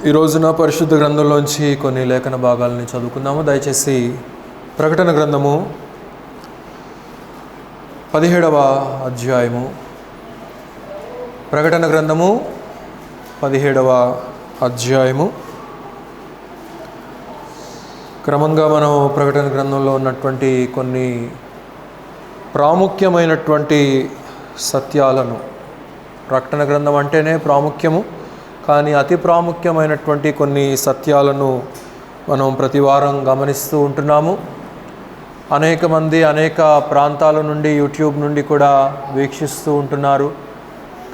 ఈ రోజున పరిశుద్ధ గ్రంథంలోంచి కొన్ని లేఖన భాగాలని చదువుకుందాము. దయచేసి ప్రకటన గ్రంథము 17వ అధ్యాయము. ప్రకటన గ్రంథము 17వ అధ్యాయము. క్రమంగా మనం ప్రకటన గ్రంథంలో ఉన్నటువంటి కొన్ని ప్రాముఖ్యమైనటువంటి సత్యాలను, ప్రకటన గ్రంథం అంటేనే ప్రాముఖ్యము, కానీ అతి ప్రాముఖ్యమైనటువంటి కొన్ని సత్యాలను మనం ప్రతివారం గమనిస్తూ ఉంటున్నాము. అనేక మంది అనేక ప్రాంతాల నుండి, యూట్యూబ్ నుండి కూడా వీక్షిస్తూ ఉంటున్నారు,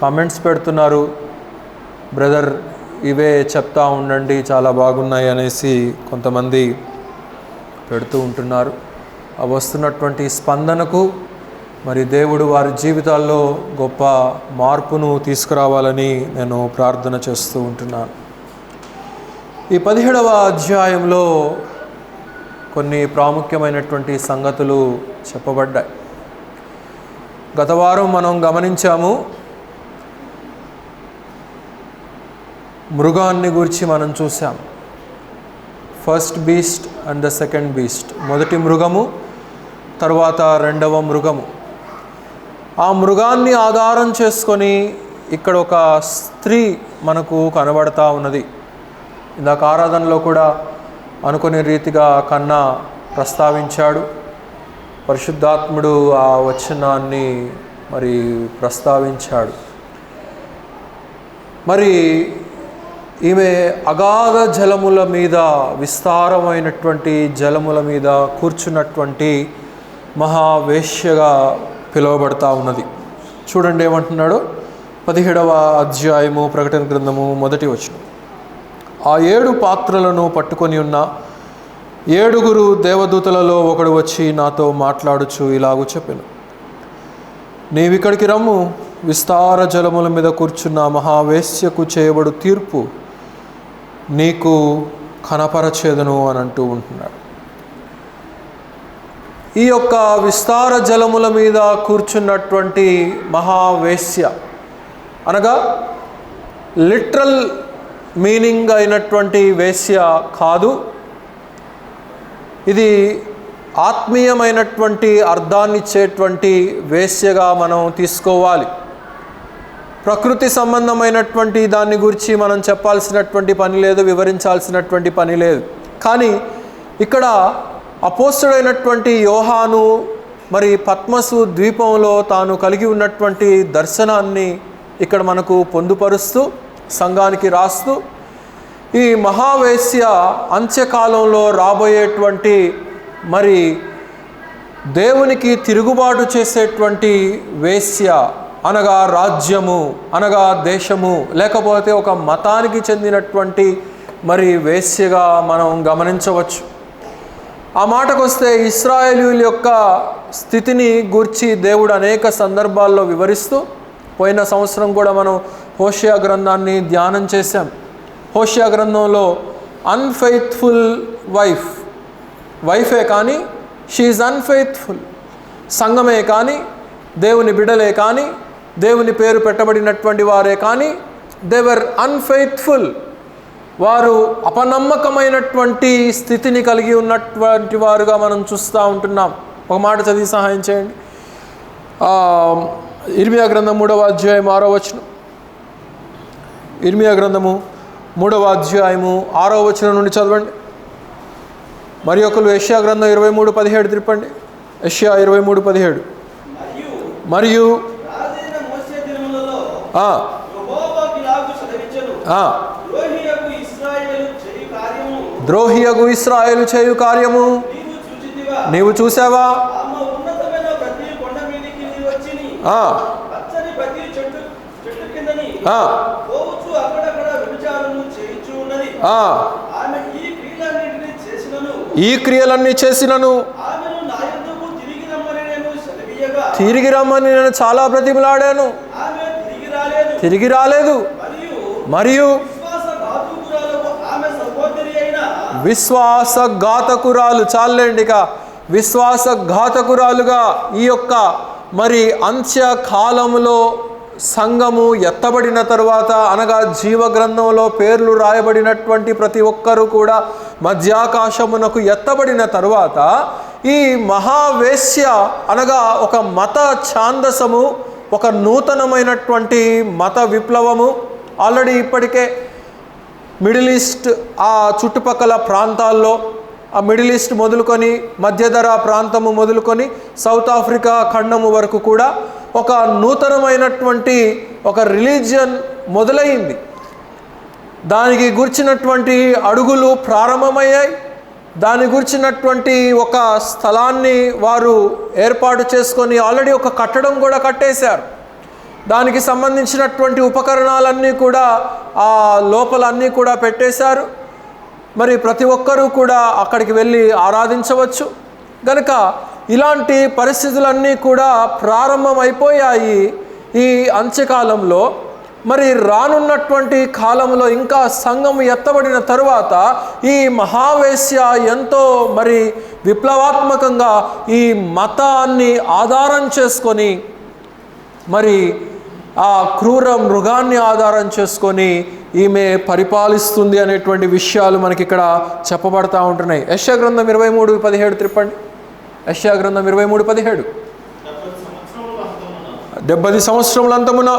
కామెంట్స్ పెడుతున్నారు. బ్రదర్ ఇవే చెప్తా ఉండండి, చాలా బాగున్నాయి అనేసి కొంతమంది పెడుతూ ఉంటున్నారు. ఆ వస్తున్నటువంటి స్పందనకు మరి దేవుడు వారి జీవితాల్లో గొప్ప మార్పును తీసుకురావాలని నేను ప్రార్థన చేస్తూ ఉంటున్నాను. ఈ 17వ అధ్యాయంలో కొన్ని ప్రాముఖ్యమైనటువంటి సంగతులు చెప్పబడ్డాయి. గత వారం మనం గమనించాము, మృగాన్ని గురించి మనం చూసాం. First beast and the second beast, మొదటి మృగము తర్వాత రెండవ మృగము. ఆ మృగాన్ని ఆధారం చేసుకొని ఇక్కడ ఒక స్త్రీ మనకు కనబడతా ఉన్నది. ఇందాక ఆరాధనలో కూడా అనుకునే రీతిగా కన్నా ప్రస్తావించాడు. పరిశుద్ధాత్ముడు ఆ వచనాన్ని మరి ప్రస్తావించాడు. మరి ఈమె అగాధ జలముల మీద, విస్తారమైనటువంటి జలముల మీద కూర్చున్నటువంటి మహావేశ్యగా పిలువబడతా ఉన్నది. చూడండి ఏమంటున్నాడు. 17వ అధ్యాయము ప్రకటన గ్రంథము 1వ వచనం. ఆ 7 పాత్రలను పట్టుకొని ఉన్న 7 దేవదూతలలో ఒకడు వచ్చి నాతో మాట్లాడుచు ఇలాగూ చెప్పెను, నీవిక్కడికి రమ్ము, విస్తార జలముల మీద కూర్చున్న మహావేశ్యకు చేయబడు తీర్పు నీకు కనపరచేదను అని అంటూ ఉంటున్నాడు. ఈ యొక్క విస్తార జలముల మీద కూర్చున్నటువంటి మహావేశ్య అనగా లిటరల్ మీనింగ్ అయినటువంటి వేశ్య కాదు. ఇది ఆత్మీయమైనటువంటి అర్థాన్ని ఇచ్చేటువంటి వేశ్యగా మనం తీసుకోవాలి. ప్రకృతి సంబంధమైనటువంటి దాన్ని గురించి మనం చెప్పాల్సినటువంటి పని లేదు, వివరించాల్సినటువంటి పని లేదు. కానీ ఇక్కడ అపోస్తలుడైనటువంటి యోహాను మరి పద్మసు ద్వీపంలో తాను కలిగి ఉన్నటువంటి దర్శనాన్ని ఇక్కడ మనకు పొందుపరుస్తూ సంఘానికి రాస్తూ, ఈ మహావేశ్య అంత్యకాలంలో రాబోయేటువంటి మరి దేవునికి తిరుగుబాటు చేసేటువంటి వేశ్య అనగా రాజ్యము, అనగా దేశము, లేకపోతే ఒక మతానికి చెందినటువంటి మరి వేశ్యగా మనం గమనించవచ్చు. ఆ మాటకు వస్తే ఇశ్రాయేలీయుల యొక్క స్థితిని గూర్చి దేవుడు అనేక సందర్భాల్లో వివరిస్తూ, పోయిన సంవత్సరం కూడా మనం హోషేయ గ్రంథాన్ని ధ్యానం చేశాం. హోషేయ గ్రంథంలో అన్ఫెయిత్ఫుల్ వైఫే కానీ షీ ఈజ్ అన్ఫెయిత్ఫుల్, సంఘమే కానీ, దేవుని బిడ్డలే కానీ, దేవుని పేరు పెట్టబడినటువంటి వారే కానీ దేవర్ అన్ఫెయిత్ఫుల్. వారు అపనమ్మకమైనటువంటి స్థితిని కలిగి ఉన్నటువంటి వారుగా మనం చూస్తూ ఉంటున్నాం. ఒక మాట చదివి సహాయం చేయండి. ఇర్మియా గ్రంథం 3వ అధ్యాయం 6వ వచనం. ఇర్మియా గ్రంథము 3వ అధ్యాయము 6వ వచనం నుండి చదవండి. మరి ఒకరు యెషయా గ్రంథం 23:17 తిప్పండి. యెషయా 23:17. మరియు ద్రోహియగు ఇశ్రాయేలు చేయు కార్యము నీవు చూసావా? ఈ క్రియలన్నీ చేసినను తిరిగి రమ్మని నేను చాలా బ్రతిమలాడాను, తిరిగి రాలేదు. మరియు విశ్వాసఘాతకురాలు, చాలండి ఇక, విశ్వాసఘాతకురాలుగా ఈ యొక్క మరి అంత్యకాలములో సంఘము ఎత్తబడిన తరువాత, అనగా జీవగ్రంథంలో పేర్లు రాయబడినటువంటి ప్రతి ఒక్కరూ కూడా మధ్యాకాశమునకు ఎత్తబడిన తరువాత, ఈ మహావేశ్య అనగా ఒక మత ఛాందసము, ఒక నూతనమైనటువంటి మత విప్లవము ఆల్రెడీ ఇప్పటికే మిడిల్ ఈస్ట్ ఆ చుట్టుపక్కల ప్రాంతాల్లో, ఆ మిడిల్ ఈస్ట్ మొదలుకొని మధ్యధరా ప్రాంతము మొదలుకొని సౌత్ ఆఫ్రికా ఖండము వరకు కూడా ఒక నూతనమైనటువంటి ఒక రిలీజియన్ మొదలైంది. దానికి గురించినటువంటి అడుగులు ప్రారంభమయ్యాయి. దాని గురించినటువంటి ఒక స్థలాన్ని వారు ఏర్పాటు చేసుకొని ఆల్రెడీ ఒక కట్టడం కూడా కట్టేశారు. దానికి సంబంధించినటువంటి ఉపకరణాలన్నీ కూడా ఆ లోపల అన్నీ కూడా పెట్టేశారు. మరి ప్రతి ఒక్కరూ కూడా అక్కడికి వెళ్ళి ఆరాధించవచ్చు. కనుక ఇలాంటి పరిస్థితులన్నీ కూడా ప్రారంభమైపోయాయి ఈ అంత్యకాలంలో. మరి రానున్నటువంటి కాలంలో ఇంకా సంఘం ఎత్తబడిన తరువాత ఈ మహావేశ్య ఎంతో మరి విప్లవాత్మకంగా ఈ మతాన్ని ఆధారం చేసుకొని, మరి ఆ క్రూర మృగాన్ని ఆధారం చేసుకొని ఈమె పరిపాలిస్తుంది అనేటువంటి విషయాలు మనకి ఇక్కడ చెప్పబడతా ఉంటున్నాయి. యెషయా గ్రంథం 23:17 త్రిప్పండి. యెషయా గ్రంథం 23:17. 70 సంవత్సరముల అంతమున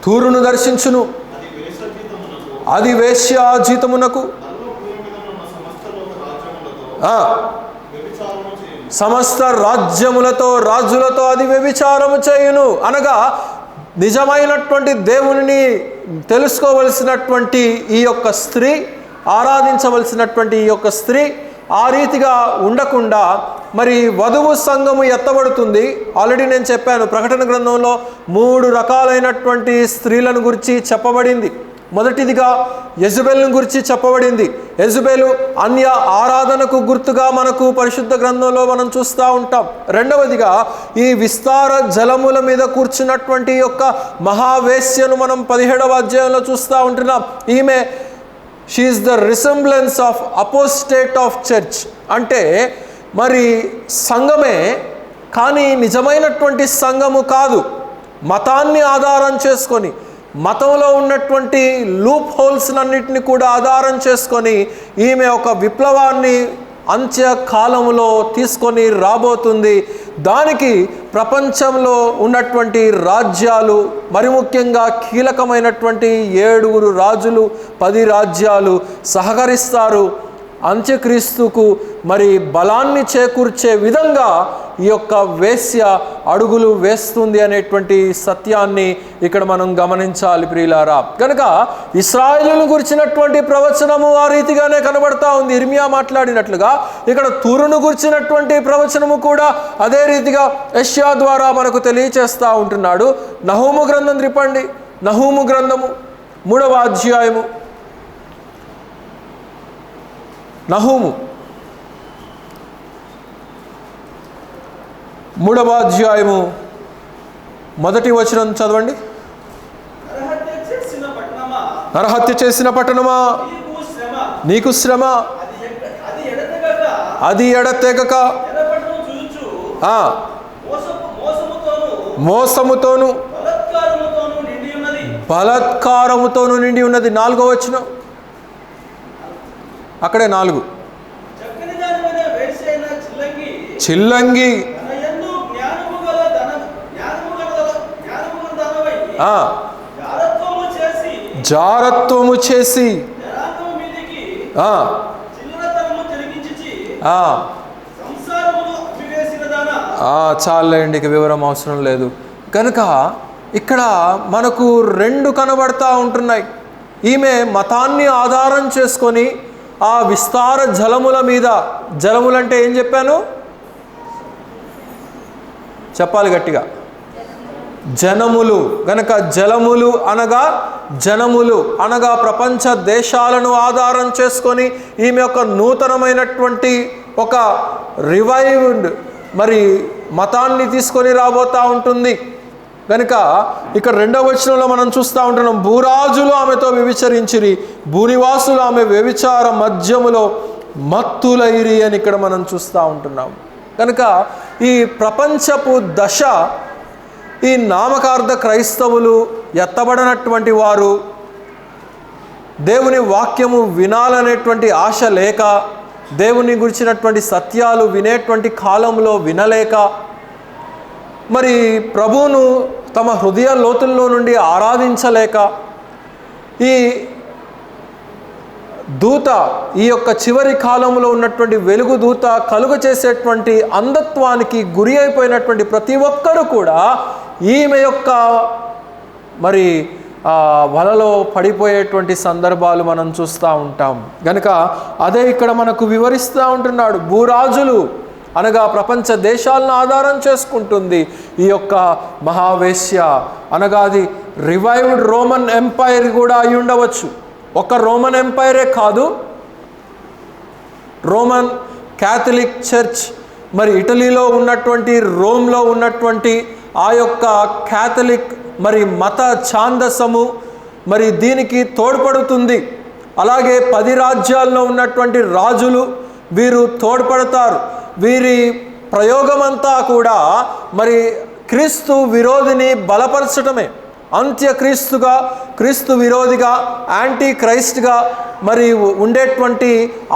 తూరును దర్శించును, అది వేశ్య జీతమునకు సమస్త రాజ్యములతో రాజులతో అది వ్యభిచారము చేయును. అనగా నిజమైనటువంటి దేవునిని తెలుసుకోవలసినటువంటి ఈ యొక్క స్త్రీ, ఆరాధించవలసినటువంటి ఈ యొక్క స్త్రీ ఆ రీతిగా ఉండకుండా మరి వధువు సంఘము ఎత్తబడుతుంది. ఆల్రెడీ నేను చెప్పాను, ప్రకటన గ్రంథంలో 3 రకాలైనటువంటి స్త్రీలను గురించి చెప్పబడింది. మొదటిదిగా యెజబెల్ను గురించి చెప్పబడింది. యెజబెలు అన్య ఆరాధనకు గుర్తుగా మనకు పరిశుద్ధ గ్రంథంలో మనం చూస్తూ ఉంటాం. రెండవదిగా ఈ విస్తార జలముల మీద కూర్చున్నటువంటి యొక్క మహావేశ్యను మనం 17వ అధ్యాయంలో చూస్తూ ఉంటున్నాం. ఈమె she is the resemblance of apostate of church, అంటే మరి సంఘమే కానీ నిజమైనటువంటి సంఘము కాదు. మతాన్ని ఆధారం చేసుకొని, మతంలో ఉన్నటువంటి లూప్ హోల్స్నన్నిటిని కూడా ఆధారం చేసుకొని ఈమె ఒక విప్లవాన్ని అంత్యకాలంలో తీసుకొని రాబోతుంది. దానికి ప్రపంచంలో ఉన్నటువంటి రాజ్యాలు, మరి ముఖ్యంగా కీలకమైనటువంటి 7 రాజులు, 10 రాజ్యాలు సహకరిస్తారు. అంత్యక్రీస్తుకు మరి బలాన్ని చేకూర్చే విధంగా ఈ యొక్క వేశ్య అడుగులు వేస్తుంది అనేటువంటి సత్యాన్ని ఇక్కడ మనం గమనించాలి ప్రియులారా. కనుక ఇశ్రాయేలును గురించినటువంటి ప్రవచనము ఆ రీతిగానే కనబడతా ఉంది. ఇర్మియా మాట్లాడినట్లుగా ఇక్కడ తూరును గురించినటువంటి ప్రవచనము కూడా అదే రీతిగా యెషయా ద్వారా మనకు తెలియచేస్తూ ఉంటున్నాడు. నహూము గ్రంథం త్రిప్పండి. నహూము గ్రంథము 3వ అధ్యాయము. నహూము 3వ అధ్యాయము 1వ వచనం చదవండి. నరహత్య చేసిన పట్టణమా, నీకు శ్రమ, అది ఎడతెగక మోసముతోను బలాత్కారముతోను నిండి ఉన్నది. 4వ వచనం, అక్కడే 4. చిల్లంగి జారత్వము చేసి చాలండి, ఇక వివరం అవసరం లేదు. కనుక ఇక్కడ మనకు 2 కనబడతా ఉంటున్నాయి. ఈమె మతాన్ని ఆధారం చేసుకొని ఆ విస్తార జలముల మీద, జలములంటే ఏం చెప్పాను చెప్పాలి గట్టిగా, జనములు. గనక జలములు అనగా జనములు అనగా ప్రపంచ దేశాలను ఆధారం చేసుకొని ఈమె యొక్క నూతనమైనటువంటి ఒక రివైవ్డ్ మరి మతాన్ని తీసుకొని రాబోతూ ఉంటుంది. కనుక ఇక్కడ 2వ వచనంలో మనం చూస్తూ ఉంటున్నాం, భూరాజులు ఆమెతో వ్యభిచరించిరి, భూనివాసులు ఆమె వ్యభిచార మధ్యములో మత్తులైరి అని ఇక్కడ మనం చూస్తూ ఉంటున్నాం. కనుక ఈ ప్రపంచపు దశ ఈ నామకార్థ క్రైస్తవులు, ఎత్తబడినటువంటి వారు, దేవుని వాక్యము వినాలనేటువంటి ఆశ లేక, దేవుని గురించినటువంటి సత్యాలు వినేటువంటి కాలంలో వినలేక, మరి ప్రభువును తమ హృదయ లోతుల్లో నుండి ఆరాధించలేక, ఈ దూత, ఈ యొక్క చివరి కాలంలో ఉన్నటువంటి వెలుగు దూత కలుగ చేసేటువంటి అంధత్వానికి గురి అయిపోయినటువంటి ప్రతి ఒక్కరూ కూడా ఈమె యొక్క మరి వలలో పడిపోయేటువంటి సందర్భాలు మనం చూస్తూ ఉంటాం. కనుక అదే ఇక్కడ మనకు వివరిస్తూ ఉంటున్నాడు. భూరాజులు అనగా ప్రపంచ దేశాలను ఆధారం చేసుకుంటుంది ఈ యొక్క మహావేశ్య, అనగా అది రివైవ్డ్ రోమన్ ఎంపైర్ కూడా అయి ఉండవచ్చు. ఒక రోమన్ ఎంపైరే కాదు, రోమన్ క్యాథలిక్ చర్చ్, మరి ఇటలీలో ఉన్నటువంటి, రోమ్లో ఉన్నటువంటి ఆ యొక్క క్యాథలిక్ మరి మత ఛాందసము మరి దీనికి తోడ్పడుతుంది. అలాగే 10 రాజ్యాల్లో ఉన్నటువంటి రాజులు వీరు తోడ్పడతారు. వీరి ప్రయోగమంతా కూడా మరి క్రీస్తు విరోధిని బలపరచడమే. అంత్యక్రీస్తుగా, క్రీస్తు విరోధిగా, యాంటీ క్రైస్ట్గా మరి ఉండేటువంటి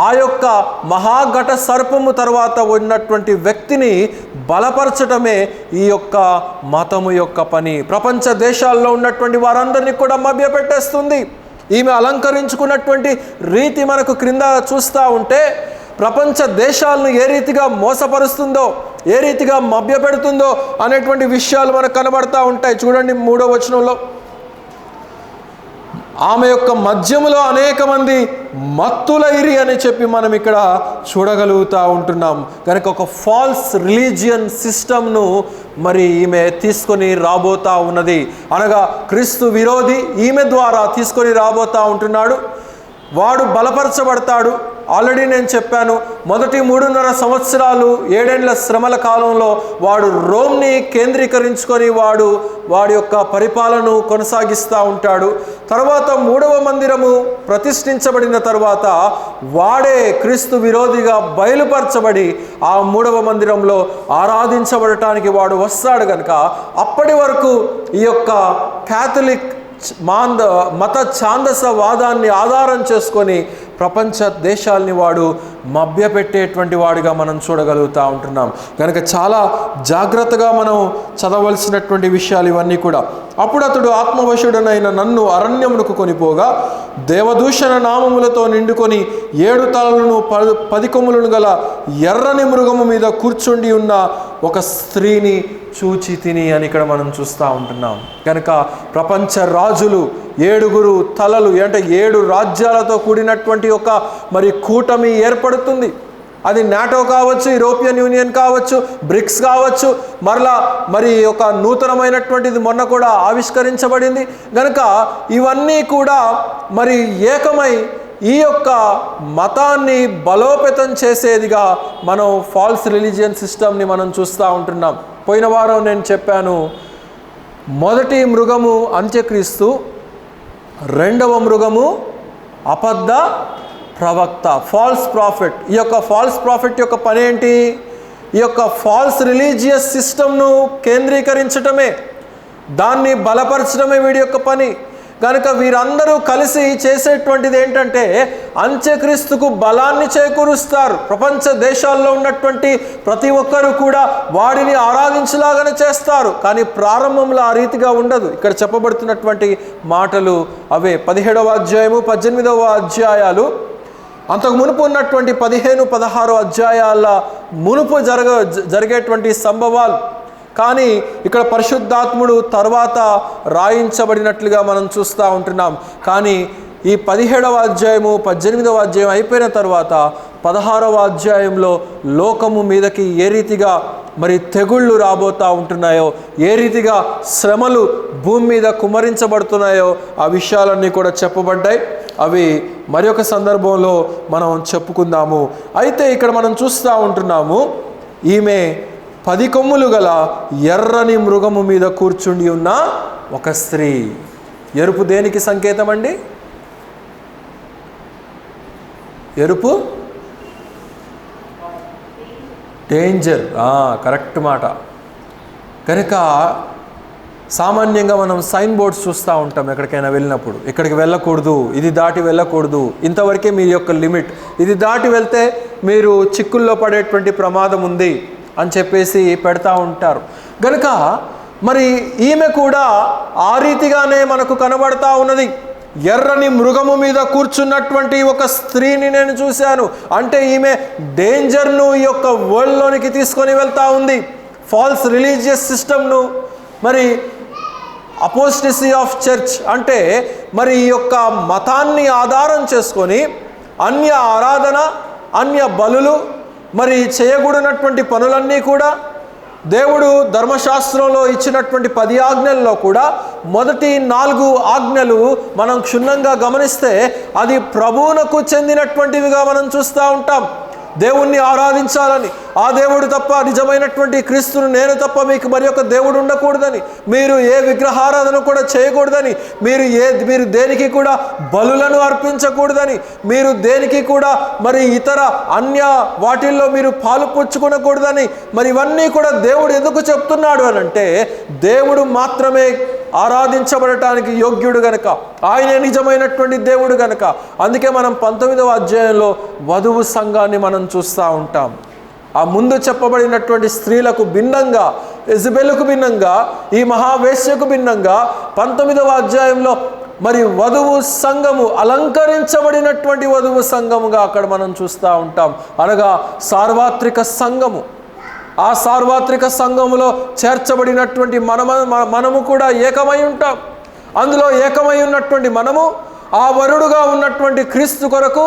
ఆ యొక్క మహాఘట సర్పము తర్వాత ఉన్నటువంటి వ్యక్తిని బలపరచడమే ఈ యొక్క మతము యొక్క పని. ప్రపంచ దేశాల్లో ఉన్నటువంటి వారందరినీ కూడా మభ్యపెట్టేస్తుంది. ఈమె అలంకరించుకున్నటువంటి రీతి మనకు క్రింద చూస్తూ ఉంటే ప్రపంచ దేశాలను ఏ రీతిగా మోసపరుస్తుందో, ఏ రీతిగా మభ్యపెడుతుందో అనేటువంటి విషయాలు మనకు కనబడతా ఉంటాయి. చూడండి 3వ వచనంలో, ఆమె యొక్క మధ్యములో అనేక మంది మత్తులైరి అని చెప్పి మనం ఇక్కడ చూడగలుగుతూ ఉంటున్నాం. కనుక ఒక ఫాల్స్ రిలీజియన్ సిస్టమ్ను మరి ఈమె తీసుకొని రాబోతా ఉన్నది. అనగా క్రీస్తు విరోధి ఈమె ద్వారా తీసుకొని రాబోతా ఉంటున్నాడు. వాడు బలపరచబడతాడు. ఆల్రెడీ నేను చెప్పాను, మొదటి 3.5 సంవత్సరాలు 7 ఏళ్ల శ్రమల కాలంలో వాడు రోమ్ని కేంద్రీకరించుకొని వాడి యొక్క పరిపాలన కొనసాగిస్తూ ఉంటాడు. తర్వాత 3వ మందిరము ప్రతిష్ఠించబడిన తర్వాత వాడే క్రీస్తు విరోధిగా బయలుపరచబడి ఆ 3వ మందిరంలో ఆరాధించబడటానికి వాడు వస్తాడు. కనుక అప్పటి వరకు ఈ యొక్క క్యాథలిక్ మత ఛాందస వాదాన్ని ఆధారం చేసుకొని ప్రపంచ దేశాలని వాడు మభ్యపెట్టేటువంటి వాడిగా మనం చూడగలుగుతూ ఉంటున్నాం. కనుక చాలా జాగ్రత్తగా మనం చదవలసినటువంటి విషయాలు ఇవన్నీ కూడా. అప్పుడు అతడు ఆత్మవశుడనైన నన్ను అరణ్యమునకు కొనిపోగా దేవదూషణ నామములతో నిండుకొని 7 తలలను 10 కొమ్ములను గల ఎర్రని మృగము మీద కూర్చుండి ఉన్న ఒక స్త్రీని చూచి తిని అని ఇక్కడ మనం చూస్తూ ఉంటున్నాం. కనుక ప్రపంచ రాజులు 7 తలలు అంటే 7 రాజ్యాలతో కూడినటువంటి ఒక మరి కూటమి ఏర్పడుతుంది. అది నాటో కావచ్చు, యూరోపియన్ యూనియన్ కావచ్చు, బ్రిక్స్ కావచ్చు, మరి ఒక నూతనమైనటువంటిది మొన్న కూడా ఆవిష్కరించబడింది. కనుక ఇవన్నీ కూడా మరి ఏకమై ఈ యొక్క మతాన్ని బలోపేతం చేసేదిగా మనం ఫాల్స్ రిలీజియన్ సిస్టమ్ని మనం చూస్తూ ఉంటున్నాం. పోయిన వారం నేను చెప్పాను, మొదటి మృగము అంత్యక్రీస్తు, 2వ మృగము అబద్ధ ప్రవక్త, ఫాల్స్ ప్రాఫిట్. ఈ యొక్క ఫాల్స్ ప్రాఫిట్ యొక్క పని ఏంటి? ఈ యొక్క ఫాల్స్ రిలీజియస్ సిస్టమ్ను కేంద్రీకరించటమే, దాన్ని బలపరచడమే వీడి యొక్క పని. కనుక వీరందరూ కలిసి చేసేటువంటిది ఏంటంటే అంత్యక్రీస్తుకు బలాన్ని చేకూరుస్తారు. ప్రపంచ దేశాల్లో ఉన్నటువంటి ప్రతి ఒక్కరూ కూడా వాడిని ఆరాధించలాగానే చేస్తారు. కానీ ప్రారంభంలో ఆ రీతిగా ఉండదు. ఇక్కడ చెప్పబడుతున్నటువంటి మాటలు అవే. 17వ అధ్యాయము 18వ అధ్యాయాలు అంతకు మునుపు ఉన్నటువంటి 15, 16 అధ్యాయాల మునుపు జరిగేటువంటి సంభవాలు. కానీ ఇక్కడ పరిశుద్ధాత్ముడు తర్వాత రాయించబడినట్లుగా మనం చూస్తూ ఉంటున్నాం. కానీ ఈ 17వ అధ్యాయము 18వ అధ్యాయం అయిపోయిన తర్వాత 16వ అధ్యాయంలో లోకము మీదకి ఏ రీతిగా మరి తెగుళ్ళు రాబోతూ ఉంటున్నాయో, ఏ రీతిగా శ్రమలు భూమి మీద కుమ్మరించబడుతున్నాయో ఆ విషయాలన్నీ కూడా చెప్పబడ్డాయి. అవి మరి ఒక సందర్భంలో మనం చెప్పుకుందాము. అయితే ఇక్కడ మనం చూస్తూ ఉంటున్నాము, ఈమె 10 కొమ్ములు గల ఎర్రని మృగము మీద కూర్చుండి ఉన్న ఒక స్త్రీ. ఎరుపు దేనికి సంకేతం అండి? ఎరుపు డేంజర్, కరెక్ట్ మాట. కనుక సామాన్యంగా మనం సైన్ బోర్డ్స్ చూస్తూ ఉంటాం ఎక్కడికైనా వెళ్ళినప్పుడు, ఇక్కడికి వెళ్ళకూడదు, ఇది దాటి వెళ్ళకూడదు, ఇంతవరకే మీ యొక్క లిమిట్, ఇది దాటి వెళ్తే మీరు చిక్కుల్లో పడేటువంటి ప్రమాదం ఉంది అని చెప్పేసి పెడతా ఉంటారు. కనుక మరి ఈమె కూడా ఆ రీతిగానే మనకు కనబడతా ఉన్నది. ఎర్రని మృగము మీద కూర్చున్నటువంటి ఒక స్త్రీని నేను చూశాను. అంటే ఈమె డేంజర్ను ఈ యొక్క వరల్డ్లోనికి తీసుకొని వెళ్తూ ఉంది. ఫాల్స్ రిలీజియస్ సిస్టమ్ను, మరి అపోస్టసీ ఆఫ్ చర్చ్ అంటే మరి ఈ యొక్క మతాన్ని ఆధారం చేసుకొని అన్య ఆరాధన, అన్య బలులు, మరి చేయకూడనటువంటి పనులన్నీ కూడా దేవుడు ధర్మశాస్త్రంలో ఇచ్చినటువంటి 10 ఆజ్ఞల్లో కూడా మొదటి 4 ఆజ్ఞలు మనం క్షుణ్ణంగా గమనిస్తే అది ప్రభువునకు చెందినటువంటివిగా మనం చూస్తూ ఉంటాం. దేవుణ్ణి ఆరాధించాలని, ఆ దేవుడు తప్ప, నిజమైనటువంటి క్రీస్తును నేను తప్ప మీకు మరి ఒక దేవుడు ఉండకూడదని, మీరు ఏ విగ్రహారాధన కూడా చేయకూడదని, మీరు దేనికి కూడా బలులను అర్పించకూడదని, మీరు దేనికి కూడా మరి ఇతర అన్య వాటిల్లో మీరు పాలు పుచ్చుకొనకూడదని, మరి ఇవన్నీ కూడా దేవుడు ఎందుకు చెప్తున్నాడు అని అంటే దేవుడు మాత్రమే ఆరాధించబడటానికి యోగ్యుడు గనక, ఆయనే నిజమైనటువంటి దేవుడు గనక. అందుకే మనం 19వ అధ్యాయంలో వధువు సంఘాన్ని మనం చూస్తూ ఉంటాం. ఆ ముందు చెప్పబడినటువంటి స్త్రీలకు భిన్నంగా, యెజబెలుకు భిన్నంగా, ఈ మహావేశ్యకు భిన్నంగా 19వ అధ్యాయంలో మరి వధువు సంఘము, అలంకరించబడినటువంటి వధువు సంఘముగా అక్కడ మనం చూస్తూ ఉంటాం. అనగా సార్వత్రిక సంఘము. ఆ సార్వత్రిక సంఘములో చేర్చబడినటువంటి మనము కూడా ఏకమై ఉంటాం. అందులో ఏకమై ఉన్నటువంటి మనము ఆ వరుడుగా ఉన్నటువంటి క్రీస్తు కొరకు,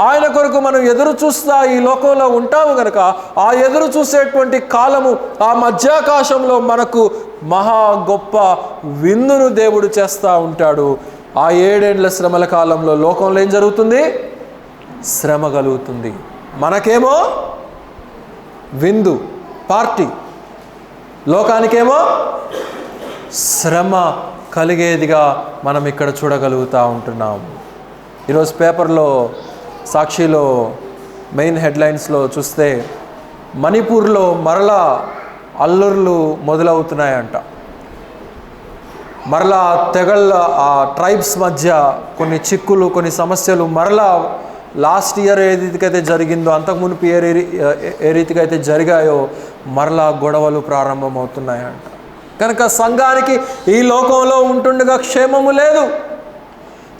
ఆయన కొరకు మనం ఎదురు చూస్తా ఈ లోకంలో ఉంటాము కనుక, ఆ ఎదురు చూసేటువంటి కాలము, ఆ మధ్యాకాశంలో మనకు మహా గొప్ప విందును దేవుడు చేస్తూ ఉంటాడు. ఆ 7 ఏండ్ల శ్రమల కాలంలో లోకంలో ఏం జరుగుతుంది? శ్రమ కలుగుతుంది. మనకేమో విందు, పార్టీ, లోకానికేమో శ్రమ కలిగేదిగా మనం ఇక్కడ చూడగలుగుతూ ఉంటున్నాం. ఈరోజు పేపర్లో, సాక్షిలో మెయిన్ హెడ్లైన్స్లో చూస్తే మణిపూర్లో మరలా అల్లర్లు మొదలవుతున్నాయంట. మరలా తెగళ్ళ, ఆ ట్రైబ్స్ మధ్య కొన్ని చిక్కులు, కొన్ని సమస్యలు మరలా లాస్ట్ ఇయర్ ఏ రీతికైతే జరిగిందో, అంతకుమునుపు ఏ రీతికైతే జరిగాయో మరలా గొడవలు ప్రారంభమవుతున్నాయంట. కనుక సంఘానికి ఈ లోకంలో ఉంటుండగా క్షేమము లేదు.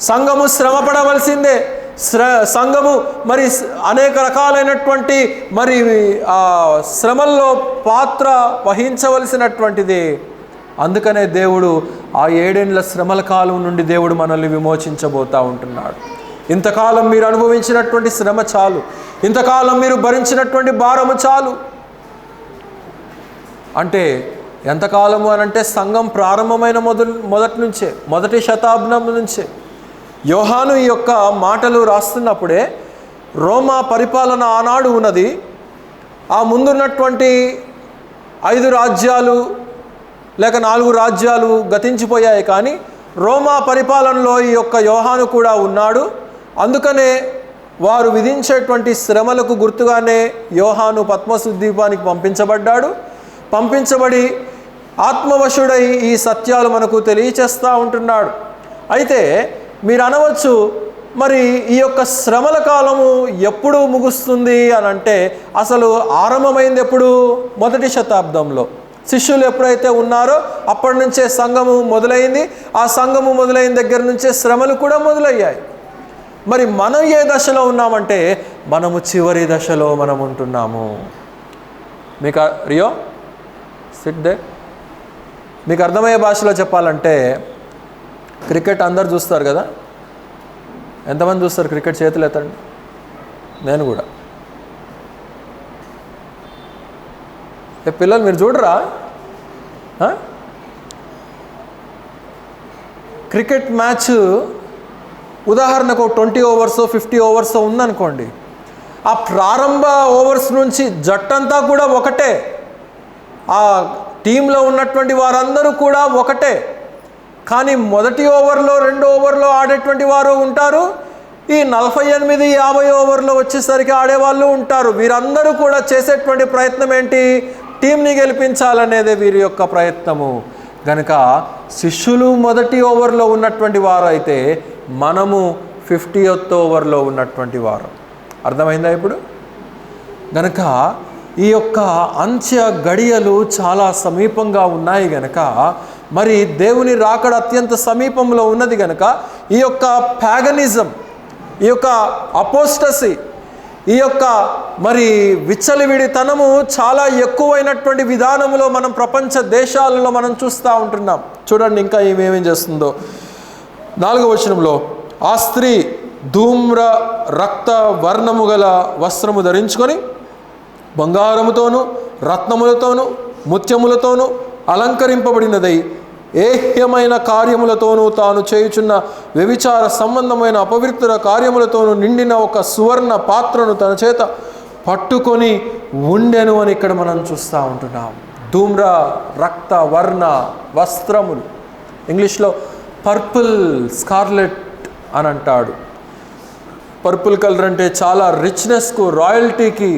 సంఘము శ్రమపడవలసిందే. సంఘము మరి అనేక రకాలైనటువంటి మరి శ్రమల్లో పాత్ర వహించవలసినటువంటిది. అందుకనే దేవుడు ఆ 7 ఏండ్ల శ్రమల కాలం నుండి దేవుడు మనల్ని విమోచించబోతూ ఉంటున్నాడు. ఇంతకాలం మీరు అనుభవించినటువంటి శ్రమ చాలు, ఇంతకాలం మీరు భరించినటువంటి భారము చాలు. అంటే ఎంతకాలము అని అంటే సంఘం ప్రారంభమైన మొదటి నుంచే, మొదటి శతాబ్దం నుంచే. యోహాను ఈ యొక్క మాటలు రాస్తున్నప్పుడే రోమా పరిపాలన ఆనాడు ఉన్నది. ఆ ముందున్నటువంటి 5 రాజ్యాలు లేక 4 రాజ్యాలు గతించిపోయాయి, కానీ రోమా పరిపాలనలో ఈ యొక్క యోహాను కూడా ఉన్నాడు. అందుకనే వారు విధించేటువంటి శ్రమలకు గుర్తుగానే యోహాను పత్మసు ద్వీపానికి పంపించబడ్డాడు. పంపించబడి ఆత్మవశుడై ఈ సత్యాలు మనకు తెలియచేస్తూ ఉంటున్నాడు. అయితే మీరు అనవచ్చు, మరి ఈ యొక్క శ్రమల కాలము ఎప్పుడు ముగుస్తుంది అని అంటే అసలు ఆరంభమైంది ఎప్పుడు? మొదటి శతాబ్దంలో శిష్యులు ఎప్పుడైతే ఉన్నారో అప్పటి నుంచే సంఘము మొదలైంది. ఆ సంఘము మొదలైన దగ్గర నుంచే శ్రమలు కూడా మొదలయ్యాయి. మరి మనం ఏ దశలో ఉన్నామంటే మనము చివరి దశలో మనం ఉంటున్నాము. మీకు రియో సిట్ దే, మీకు అర్థమయ్యే భాషలో చెప్పాలంటే, క్రికెట్ అందరు చూస్తారు కదా. ఎంతమంది చూస్తారు క్రికెట్? చేతులు ఎత్తండి. నేను కూడా. పిల్లలు మీరు చూడరా? క్రికెట్ మ్యాచ్ ఉదాహరణకు 20 ఓవర్స్ 50 ఓవర్స్ ఉందనుకోండి. ఆ ప్రారంభ ఓవర్స్ నుంచి జట్టంతా కూడా ఒకటే, ఆ టీంలో ఉన్నటువంటి వారందరూ కూడా ఒకటే. కానీ మొదటి ఓవర్లో 2 ఓవర్లో ఆడేటువంటి వారు ఉంటారు, ఈ 48 50 ఓవర్లో వచ్చేసరికి ఆడేవాళ్ళు ఉంటారు. వీరందరూ కూడా చేసేటువంటి ప్రయత్నం ఏంటి? టీంని గెలిపించాలనేదే వీరి యొక్క ప్రయత్నము. కనుక శిష్యులు మొదటి ఓవర్లో ఉన్నటువంటి వారు అయితే మనము 50th ఓవర్లో ఉన్నటువంటి వారు. అర్థమైందా ఇప్పుడు? గనక ఈ యొక్క అంత్య గడియలు చాలా సమీపంగా ఉన్నాయి గనక, మరి దేవుని రాకడ అత్యంత సమీపంలో ఉన్నది గనక, ఈ యొక్క ప్యాగనిజం, ఈ యొక్క అపోస్టసీ, ఈ యొక్క మరి విచ్చలవిడితనము చాలా ఎక్కువైనటువంటి విధానంలో మనం ప్రపంచ దేశాలలో మనం చూస్తూ ఉంటున్నాం. చూడండి ఇంకా ఏమేమేం చేస్తుందో. 4వ వచనంలో, ఆ స్త్రీ ధూమ్ర రక్త వర్ణము గల వస్త్రము ధరించుకొని బంగారముతోనూ రత్నములతోనూ ముత్యములతోనూ అలంకరింపబడినదై ఏహ్యమైన కార్యములతోనూ తాను చేయుచున్న వ్యభిచార సంబంధమైన అపవిత్ర కార్యములతోనూ నిండిన ఒక సువర్ణ పాత్రను తన చేత పట్టుకొని ఉండెను అని ఇక్కడ మనం చూస్తూ ఉంటున్నాం. ధూమ్ర రక్త వర్ణ వస్త్రములు, ఇంగ్లీష్లో పర్పుల్ స్కార్లెట్ అని అంటాడు. పర్పుల్ కలర్ అంటే చాలా రిచ్నెస్కు, రాయల్టీకి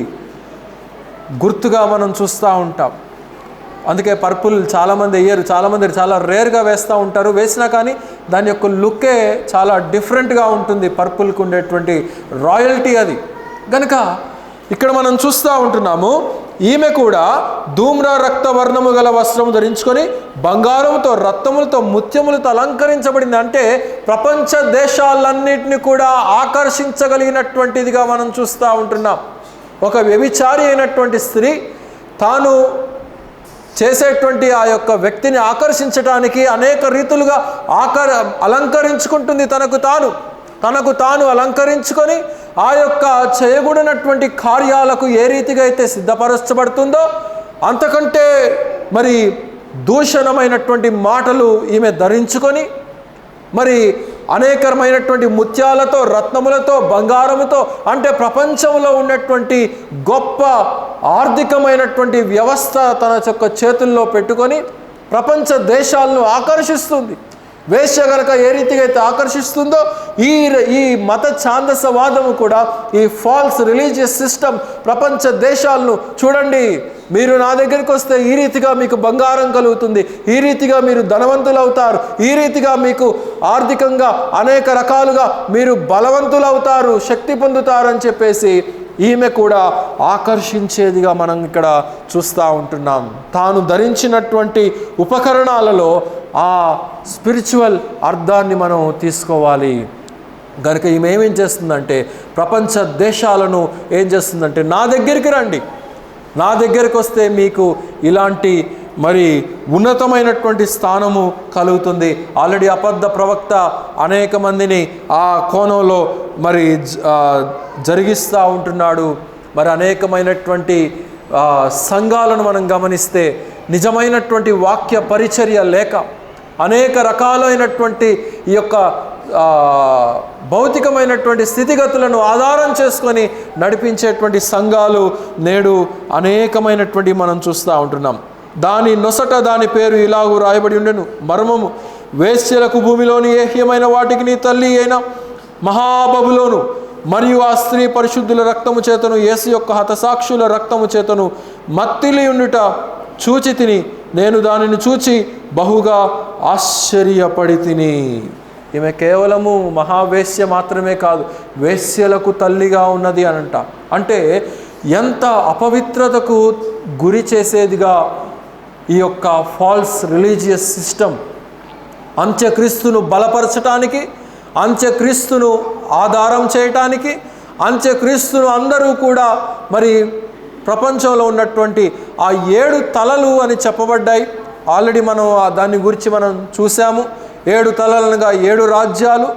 గుర్తుగా మనం చూస్తూ ఉంటాం. అందుకే పర్పుల్ చాలామంది వేయరు, చాలామంది చాలా రేర్గా వేస్తూ ఉంటారు. వేసినా కానీ దాని యొక్క లుక్కే చాలా డిఫరెంట్గా ఉంటుంది. పర్పుల్కి ఉండేటువంటి రాయల్టీ అది. కనుక ఇక్కడ మనం చూస్తూ ఉంటున్నాము, ఈమె కూడా ధూమ్ర రక్త వర్ణము గల వస్త్రము ధరించుకొని బంగారంతో రత్నములతో ముత్యములతో అలంకరించబడింది. అంటే ప్రపంచ దేశాలన్నింటినీ కూడా ఆకర్షించగలిగినటువంటిదిగా మనం చూస్తూ ఉంటున్నాం. ఒక వ్యభిచారి అయినటువంటి స్త్రీ తాను చేసేటువంటి ఆ యొక్క వ్యక్తిని ఆకర్షించడానికి అనేక రీతులుగా అలంకరించుకుంటుంది. తనకు తాను అలంకరించుకొని ఆ యొక్క చేయకూడనటువంటి కార్యాలకు ఏ రీతిగా అయితే సిద్ధపరచబడుతుందో అంతకంటే మరి దూషణమైనటువంటి మాటలు ఈమె ధరించుకొని, మరి అనేకమైనటువంటి ముత్యాలతో రత్నములతో బంగారముతో, అంటే ప్రపంచంలో ఉన్నటువంటి గొప్ప ఆర్థికమైనటువంటి వ్యవస్థ తన యొక్క చేతుల్లో పెట్టుకొని ప్రపంచ దేశాలను ఆకర్షిస్తుంది. వేశ్య గనక ఏ రీతిగా అయితే ఆకర్షిస్తుందో ఈ మత ఛాందసవాదము కూడా, ఈ ఫాల్స్ రిలీజియస్ సిస్టమ్ ప్రపంచ దేశాలను చూడండి, మీరు నా దగ్గరికి వస్తే ఈ రీతిగా మీకు బంగారం కలుగుతుంది, ఈ రీతిగా మీరు ధనవంతులు అవుతారు, ఈ రీతిగా మీకు ఆర్థికంగా అనేక రకాలుగా మీరు బలవంతులు అవుతారు, శక్తి పొందుతారు అని చెప్పేసి ఈమె కూడా ఆకర్షించేదిగా మనం ఇక్కడ చూస్తూ ఉంటున్నాం. తాను ధరించినటువంటి ఉపకరణాలలో ఆ స్పిరిచువల్ అర్థాన్ని మనం తీసుకోవాలి. కనుక ఈమె ఏమేం చేస్తుందంటే ప్రపంచ దేశాలను ఏం చేస్తుందంటే, నా దగ్గరికి రండి, నా దగ్గరికి వస్తే మీకు ఇలాంటి మరి ఉన్నతమైనటువంటి స్థానము కలుగుతుంది. ఆల్రెడీ అబద్ధ ప్రవక్త అనేక మందిని ఆ కోణంలో మరి జరిగిస్తూ ఉంటున్నాడు. మరి అనేకమైనటువంటి సంఘాలను మనం గమనిస్తే నిజమైనటువంటి వాక్య పరిచర్య లేక అనేక రకాలైనటువంటి ఈ యొక్క భౌతికమైనటువంటి స్థితిగతులను ఆధారం చేసుకొని నడిపించేటువంటి సంఘాలు నేడు అనేకమైనటువంటి మనం చూస్తూ ఉంటున్నాం. దాని నొసట దాని పేరు ఇలాగూ రాయబడి ఉండెను, మర్మము, వేశ్యలకు భూమిలోని ఏహ్యమైన వాటికి నీ తల్లి అయిన మహాబబులోను మరియు ఆ స్త్రీ పరిశుద్ధుల రక్తము చేతను యేసు యొక్క హతసాక్షుల రక్తము చేతను మత్తిలి ఉండుట చూచి తిని, నేను దానిని చూచి బహుగా ఆశ్చర్యపడి తిని. ఈమె కేవలము మహావేశ్య మాత్రమే కాదు, వేశ్యలకు తల్లిగా ఉన్నది అనంట. అంటే ఎంత అపవిత్రతకు గురి చేసేదిగా ఈ యొక్క ఫాల్స్ రిలీజియస్ సిస్టమ్ అంత్యక్రీస్తును బలపరచటానికి, అంత్యక్రీస్తును ఆధారం చేయటానికి, అంత్యక్రీస్తును అందరూ కూడా మరి ప్రపంచంలో ఉన్నటువంటి ఆ 7 తలలు అని చెప్పబడ్డాయి. ఆల్రెడీ మనం దాని గురించి మనం చూసాము. 7 తలలు అనగా 7 రాజ్యాలు,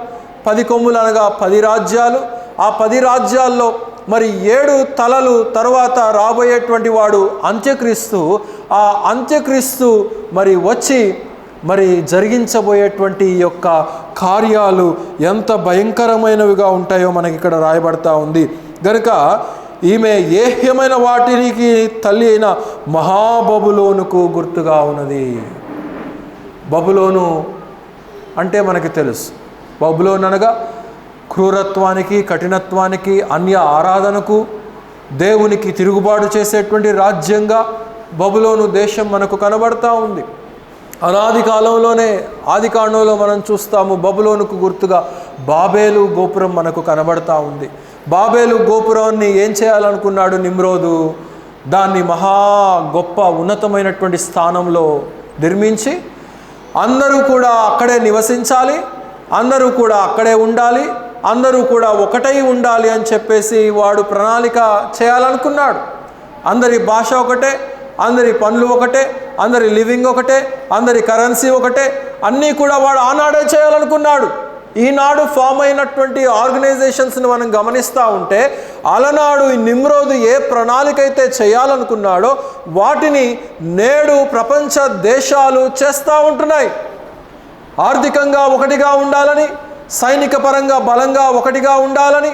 10 కొమ్ములు అనగా 10 రాజ్యాలు. ఆ 10 రాజ్యాల్లో మరి 7 తలలు తర్వాత రాబోయేటువంటి వాడు అంత్యక్రీస్తు. ఆ అంత్యక్రీస్తు మరి వచ్చి మరి జరిగించబోయేటువంటి ఈ యొక్క కార్యాలు ఎంత భయంకరమైనవిగా ఉంటాయో మనకి ఇక్కడ రాయబడతా ఉంది. కనుక ఈమె ఏహ్యమైన వాటికి తల్లి అయిన మహాబబులోనుకు గుర్తుగా ఉన్నది. బబులోను అంటే మనకి తెలుసు, బబులోను అనగా క్రూరత్వానికి, కఠినత్వానికి, అన్య ఆరాధనకు, దేవునికి తిరుగుబాటు చేసేటువంటి రాజ్యంగా బబులోను దేశం మనకు కనబడతా ఉంది. అనాది కాలంలోనే ఆదికాండంలో మనం చూస్తాము, బబులోనుకు గుర్తుగా బాబేలు గోపురం మనకు కనబడతా ఉంది. బాబేలు గోపురాన్ని ఏం చేయాలనుకున్నాడు నిమ్రోదు? దాన్ని మహా గొప్ప ఉన్నతమైనటువంటి స్థానంలో నిర్మించి అందరూ కూడా అక్కడే నివసించాలి, అందరూ కూడా అక్కడే ఉండాలి, అందరూ కూడా ఒకటై ఉండాలి అని చెప్పేసి వాడు ప్రణాళిక చేయాలనుకున్నాడు. అందరి భాష ఒకటే, అందరి పనులు ఒకటే, అందరి లివింగ్ ఒకటే, అందరి కరెన్సీ ఒకటే, అన్నీ కూడా వాడు ఆనాడే చేయాలనుకున్నాడు. ఈనాడు ఫామ్ అయినటువంటి ఆర్గనైజేషన్స్ని మనం గమనిస్తూ ఉంటే అలనాడు ఈ నిమ్రోదు ఏ ప్రణాళిక అయితే చేయాలనుకున్నాడో వాటిని నేడు ప్రపంచ దేశాలు చేస్తూ ఉంటున్నాయి. ఆర్థికంగా ఒకటిగా ఉండాలని, సైనిక పరంగా బలంగా ఒకటిగా ఉండాలని,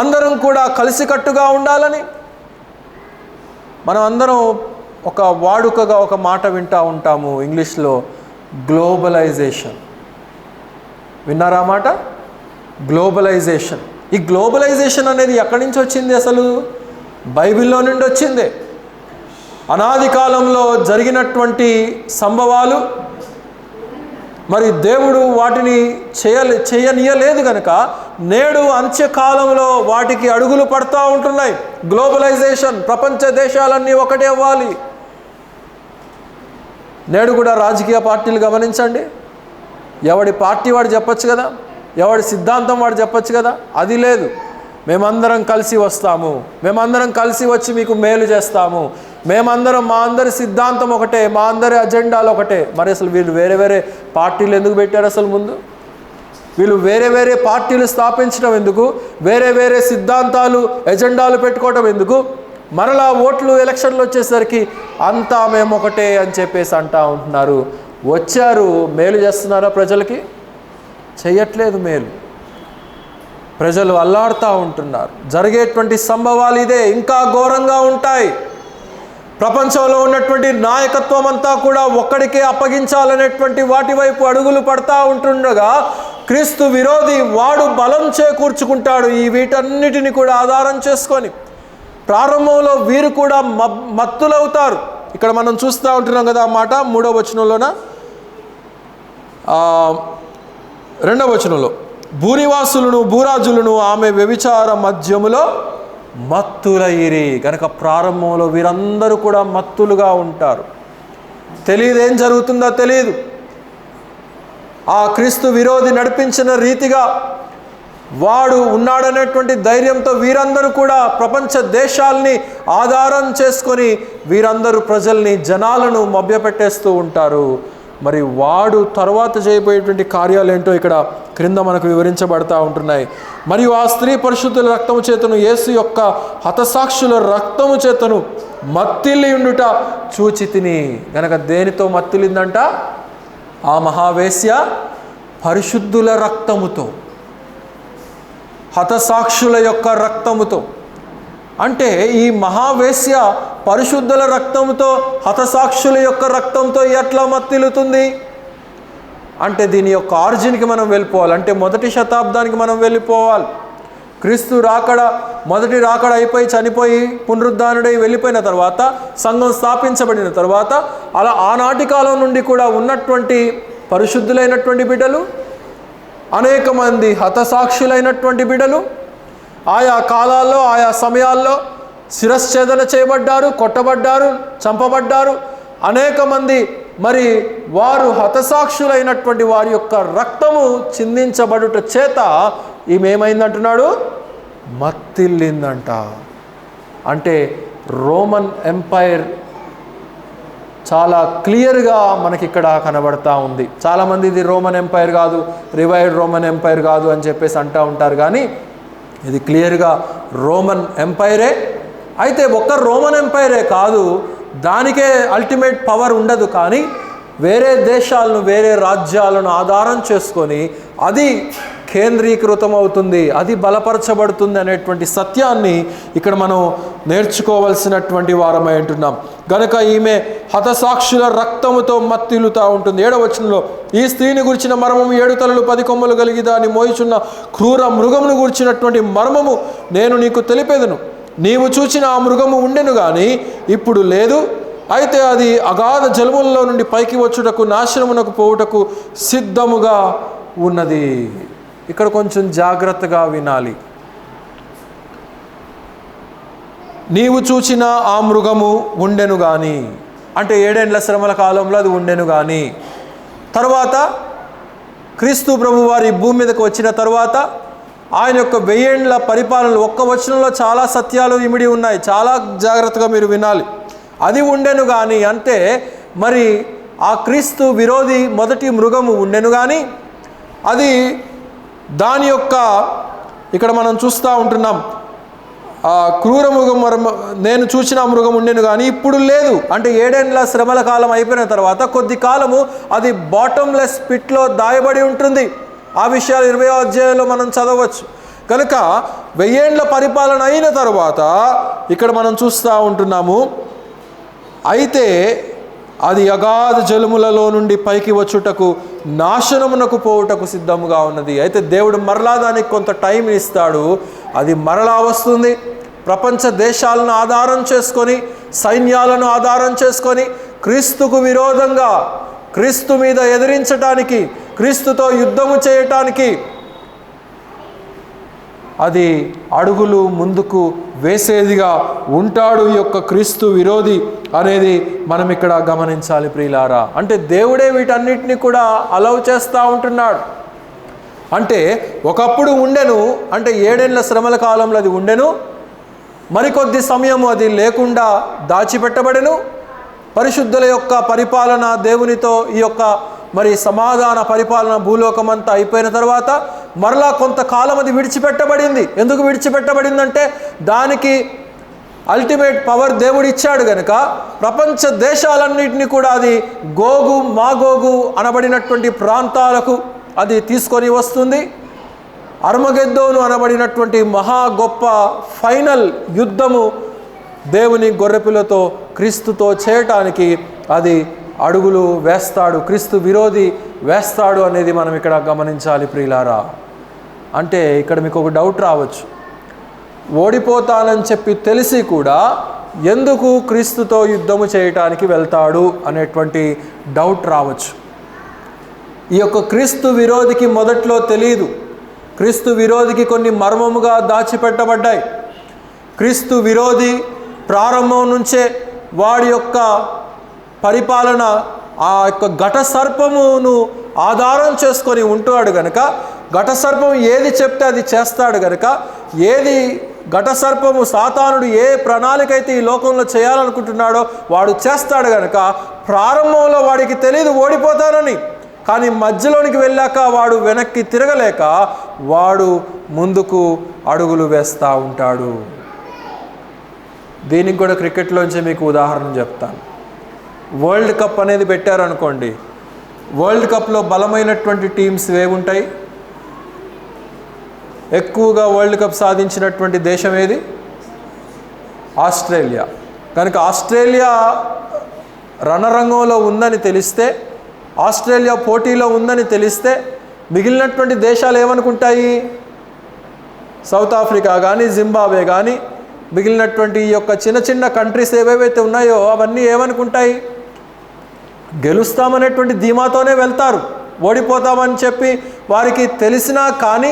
అందరం కూడా కలిసికట్టుగా ఉండాలని. మనం అందరం ఒక వాడుకగా ఒక మాట వింటూ ఉంటాము ఇంగ్లీష్లో, గ్లోబలైజేషన్. విన్నారా మాట? గ్లోబలైజేషన్. ఈ గ్లోబలైజేషన్ అనేది ఎక్కడి నుంచి వచ్చింది? అసలు బైబిల్లో నుండి వచ్చిందే. అనాది కాలంలో జరిగినటువంటి సంభవాలు, మరి దేవుడు వాటిని చేయనీయలేదు కనుక నేడు అంత్యకాలంలో వాటికి అడుగులు పడుతూ ఉంటున్నాయి. గ్లోబలైజేషన్, ప్రపంచ దేశాలన్నీ ఒకటే అవ్వాలి. నేడు కూడా రాజకీయ పార్టీలు గమనించండి, ఎవడి పార్టీ వాడు చెప్పచ్చు కదా, ఎవడి సిద్ధాంతం వాడు చెప్పచ్చు కదా. అది లేదు. మేమందరం కలిసి వస్తాము, మేమందరం కలిసి వచ్చి మీకు మేలు చేస్తాము, మేమందరం, మా అందరి సిద్ధాంతం ఒకటే, మా అందరి అజెండాలు ఒకటే. మరి అసలు వీళ్ళు వేరే వేరే పార్టీలు ఎందుకు పెట్టారు? అసలు ముందు వీళ్ళు వేరే వేరే పార్టీలు స్థాపించడం ఎందుకు? వేరే వేరే సిద్ధాంతాలు, ఎజెండాలు పెట్టుకోవడం ఎందుకు? మరలా ఓట్లు ఎలక్షన్లు వచ్చేసరికి అంతా మేము ఒకటే అని చెప్పేసి అంటూ ఉంటున్నారు. వచ్చారు, మేలు చేస్తున్నారా ప్రజలకి? చెయ్యట్లేదు మేలు. ప్రజలు అల్లాడుతూ ఉంటున్నారు. జరిగేటువంటి సంభవాలు ఇదే, ఇంకా ఘోరంగా ఉంటాయి. ప్రపంచంలో ఉన్నటువంటి నాయకత్వం అంతా కూడా ఒక్కడికే అప్పగించాలనేటువంటి వాటి వైపు అడుగులు పడతా ఉంటుండగా క్రీస్తు విరోధి వాడు బలం చేకూర్చుకుంటాడు ఈ వీటన్నిటిని కూడా ఆధారం చేసుకొని. ప్రారంభంలో వీరు కూడా మత్తులవుతారు. ఇక్కడ మనం చూస్తూ ఉంటున్నాం కదా ఆ మాట 3వ వచనంలోన, 2వ వచనంలో, భూనివాసులను భూరాజులను ఆమె వ్యభిచార మద్యములో మత్తులైరి. కనుక ప్రారంభంలో వీరందరూ కూడా మత్తులుగా ఉంటారు. తెలియదు, ఏం జరుగుతుందో తెలియదు. ఆ క్రీస్తు విరోధి నడిపించిన రీతిగా వాడు ఉన్నాడనేటువంటి ధైర్యంతో వీరందరూ కూడా ప్రపంచ దేశాల్ని ఆధారం చేసుకొని వీరందరూ ప్రజల్ని, జనాలను మభ్యపెట్టేస్తూ ఉంటారు. మరి వాడు తర్వాత చేయబోయేటువంటి కార్యాలు ఏంటో ఇక్కడ క్రింద మనకు వివరించబడతా ఉంటున్నాయి. మరియు ఆ స్త్రీ పరిశుద్ధుల రక్తము చేతను, యేసు యొక్క హతసాక్షుల రక్తము చేతను మత్తిల్లి ఉండుట చూచి తిని. గనక దేనితో మత్తిలిందంట? ఆ మహావేశ్య పరిశుద్ధుల రక్తముతో, హతసాక్షుల యొక్క రక్తముతో. అంటే ఈ మహావేశ్య పరిశుద్ధుల రక్తంతో, హతసాక్షుల యొక్క రక్తంతో ఎట్లా మత్తిల్లుతుంది అంటే దీని యొక్క ఆరిజిన్కి మనం వెళ్ళిపోవాలి. అంటే 1వ శతాబ్దానికి మనం వెళ్ళిపోవాలి. క్రీస్తు రాకడ, మొదటి రాకడ అయిపోయి చనిపోయి పునరుద్ధానుడై వెళ్ళిపోయిన తర్వాత, సంఘం స్థాపించబడిన తర్వాత, అలా ఆనాటి కాలం నుండి కూడా ఉన్నటువంటి పరిశుద్ధులైనటువంటి బిడ్డలు, అనేక మంది హతసాక్షులైనటువంటి బిడ్డలు ఆయా కాలాల్లో, ఆయా సమయాల్లో శిరశ్ఛేదన చేయబడ్డారు, కొట్టబడ్డారు, చంపబడ్డారు. అనేక మంది మరి వారు హతసాక్షులైనటువంటి వారి యొక్క రక్తము చిందించబడుట చేత ఈమెమైందంటున్నాడు? మత్తిల్లిందంట. అంటే రోమన్ ఎంపైర్ చాలా క్లియర్గా మనకి ఇక్కడ కనబడతా ఉంది. చాలామంది ఇది రోమన్ ఎంపైర్ కాదు, రివైవ్డ్ రోమన్ ఎంపైర్ కాదు అని చెప్పేసి అంటూ ఉంటారు. కానీ ఇది క్లియర్గా రోమన్ ఎంపైరే. అయితే ఒక్క రోమన్ ఎంపైరే కాదు, దానికే అల్టిమేట్ పవర్ ఉండదు. కానీ వేరే దేశాలను, వేరే రాజ్యాలను ఆధారం చేసుకొని అది కేంద్రీకృతం అవుతుంది, అది బలపరచబడుతుంది అనేటువంటి సత్యాన్ని ఇక్కడ మనం నేర్చుకోవలసినటువంటి వారమై ఉంటున్నాం. గనుక ఈమె హతసాక్షుల రక్తముతో మత్తిల్లుతూ ఉంటుంది. 7వ వచనంలో, ఈ స్త్రీని గురించిన మర్మము 7 తలలు 10 కొమ్మలు కలిగి దాన్ని మోయుచున్న క్రూర మృగమును గురించినటువంటి మర్మము నేను నీకు తెలిపేదను. నీవు చూచిన ఆ మృగము ఉండెను గాని ఇప్పుడు లేదు, అయితే అది అగాధ జలములలో నుండి పైకి వచ్చుటకు, నాశనమునకు పోవుటకు సిద్ధముగా ఉన్నది. ఇక్కడ కొంచెం జాగ్రత్తగా వినాలి. నీవు చూచిన ఆ మృగము ఉండెను గాని, అంటే 7 ఏండ్ల శ్రమల కాలంలో అది ఉండెను గాని, తర్వాత క్రీస్తు ప్రభు వారి భూమి మీదకి వచ్చిన తర్వాత ఆయన యొక్క 1000 ఏండ్ల పరిపాలనలు, ఒక్క వచనంలో చాలా సత్యాలు ఇమిడి ఉన్నాయి. చాలా జాగ్రత్తగా మీరు వినాలి. అది ఉండెను కానీ అంటే మరి ఆ క్రీస్తు విరోధి మొదటి మృగము ఉండెను కానీ అది దాని యొక్క ఇక్కడ మనం చూస్తూ ఉంటున్నాం, క్రూర మృగం నేను చూసిన మృగం ఉండెను కానీ ఇప్పుడు లేదు. అంటే 7 ఏండ్ల శ్రమల కాలం అయిపోయిన తర్వాత కొద్ది కాలము అది బాటమ్లెస్ పిట్లో దాయబడి ఉంటుంది. ఆ విషయాలు 20వ అధ్యాయంలో మనం చదవచ్చు. కనుక 1000 ఏండ్ల పరిపాలన అయిన తర్వాత ఇక్కడ మనం చూస్తూ ఉంటున్నాము, అయితే అది అగాధ జలములలో నుండి పైకి వచ్చుటకు, నాశనమునకు పోవుటకు సిద్ధముగా ఉన్నది. అయితే దేవుడు మరలా దానికి కొంత టైం ఇస్తాడు. అది మరలా వస్తుంది. ప్రపంచ దేశాలను ఆధారం చేసుకొని, సైన్యాలను ఆధారం చేసుకొని క్రీస్తుకు విరోధంగా, క్రీస్తు మీద ఎదిరించటానికి, క్రీస్తుతో యుద్ధము చేయటానికి అది అడుగులు ముందుకు వేసేదిగా ఉంటాడు ఈ యొక్క క్రీస్తు విరోధి అనేది మనం ఇక్కడ గమనించాలి ప్రియులారా. అంటే దేవుడే వీటన్నిటిని కూడా అలౌ చేస్తూ ఉంటున్నాడు. అంటే ఒకప్పుడు ఉండెను, అంటే 7 ఏండ్ల శ్రమల కాలంలో అది ఉండెను, మరికొద్ది సమయము అది లేకుండా దాచిపెట్టబడెను. పరిశుద్ధుల యొక్క పరిపాలన, దేవునితో ఈ యొక్క మరి సమాధాన పరిపాలన భూలోకమంతా అయిపోయిన తర్వాత మరలా కొంతకాలం అది విడిచిపెట్టబడింది. ఎందుకు విడిచిపెట్టబడిందంటే దానికి అల్టిమేట్ పవర్ దేవుడు ఇచ్చాడు కనుక ప్రపంచ దేశాలన్నింటినీ కూడా అది గోగు మాగోగు అనబడినటువంటి ప్రాంతాలకు అది తీసుకొని వస్తుంది. అర్మగెద్దోను అనబడినటువంటి మహా గొప్ప ఫైనల్ యుద్ధము దేవుని గొర్రెపిల్లతో క్రీస్తుతో చేయటానికి అది అడుగులు వేస్తాడు, క్రీస్తు విరోధి వేస్తాడు అనేది మనం ఇక్కడ గమనించాలి ప్రియులారా. అంటే ఇక్కడ మీకు ఒక డౌట్ రావచ్చు, ఓడిపోతానని చెప్పి తెలిసి కూడా ఎందుకు క్రీస్తుతో యుద్ధము చేయటానికి వెళ్తాడు అనేటువంటి డౌట్ రావచ్చు. ఈ యొక్క క్రీస్తు విరోధికి మొదట్లో తెలియదు. క్రీస్తు విరోధికి కొన్ని మర్మముగా దాచిపెట్టబడ్డాయి. క్రీస్తు విరోధి ప్రారంభం నుంచే వాడి యొక్క పరిపాలన ఆ యొక్క ఘట సర్పమును ఆధారం చేసుకొని ఉంటాడు గనుక, ఘట సర్పం ఏది చెప్తే అది చేస్తాడు గనుక, ఏది ఘట సర్పము సాతానుడు ఏ ప్రణాళిక అయితే ఈ లోకంలో చేయాలనుకుంటున్నాడో వాడు చేస్తాడు గనుక ప్రారంభంలో వాడికి తెలియదు ఓడిపోతానని. కానీ మధ్యలోనికి వెళ్ళాక వాడు వెనక్కి తిరగలేక వాడు ముందుకు అడుగులు వేస్తూ ఉంటాడు. దీనికి కూడా క్రికెట్లోంచి మీకు ఉదాహరణ చెప్తాను. వరల్డ్ కప్ అనేది పెట్టారనుకోండి, వరల్డ్ కప్లో బలమైనటువంటి టీమ్స్ ఏముంటాయి? ఎక్కువగా వరల్డ్ కప్ సాధించినటువంటి దేశం ఏది? ఆస్ట్రేలియా. కనుక ఆస్ట్రేలియా రణరంగంలో ఉందని తెలిస్తే, ఆస్ట్రేలియా పోటీలో ఉందని తెలిస్తే మిగిలినటువంటి దేశాలు ఏమనుకుంటాయి? సౌత్ ఆఫ్రికా కానీ, జింబాబ్వే కానీ, మిగిలినటువంటి ఈ యొక్క చిన్న చిన్న కంట్రీస్ ఏవేవైతే ఉన్నాయో అవన్నీ ఏమనుకుంటాయి? గెలుస్తామనేటువంటి ధీమాతోనే వెళ్తారు. ఓడిపోతామని చెప్పి వారికి తెలిసినా కానీ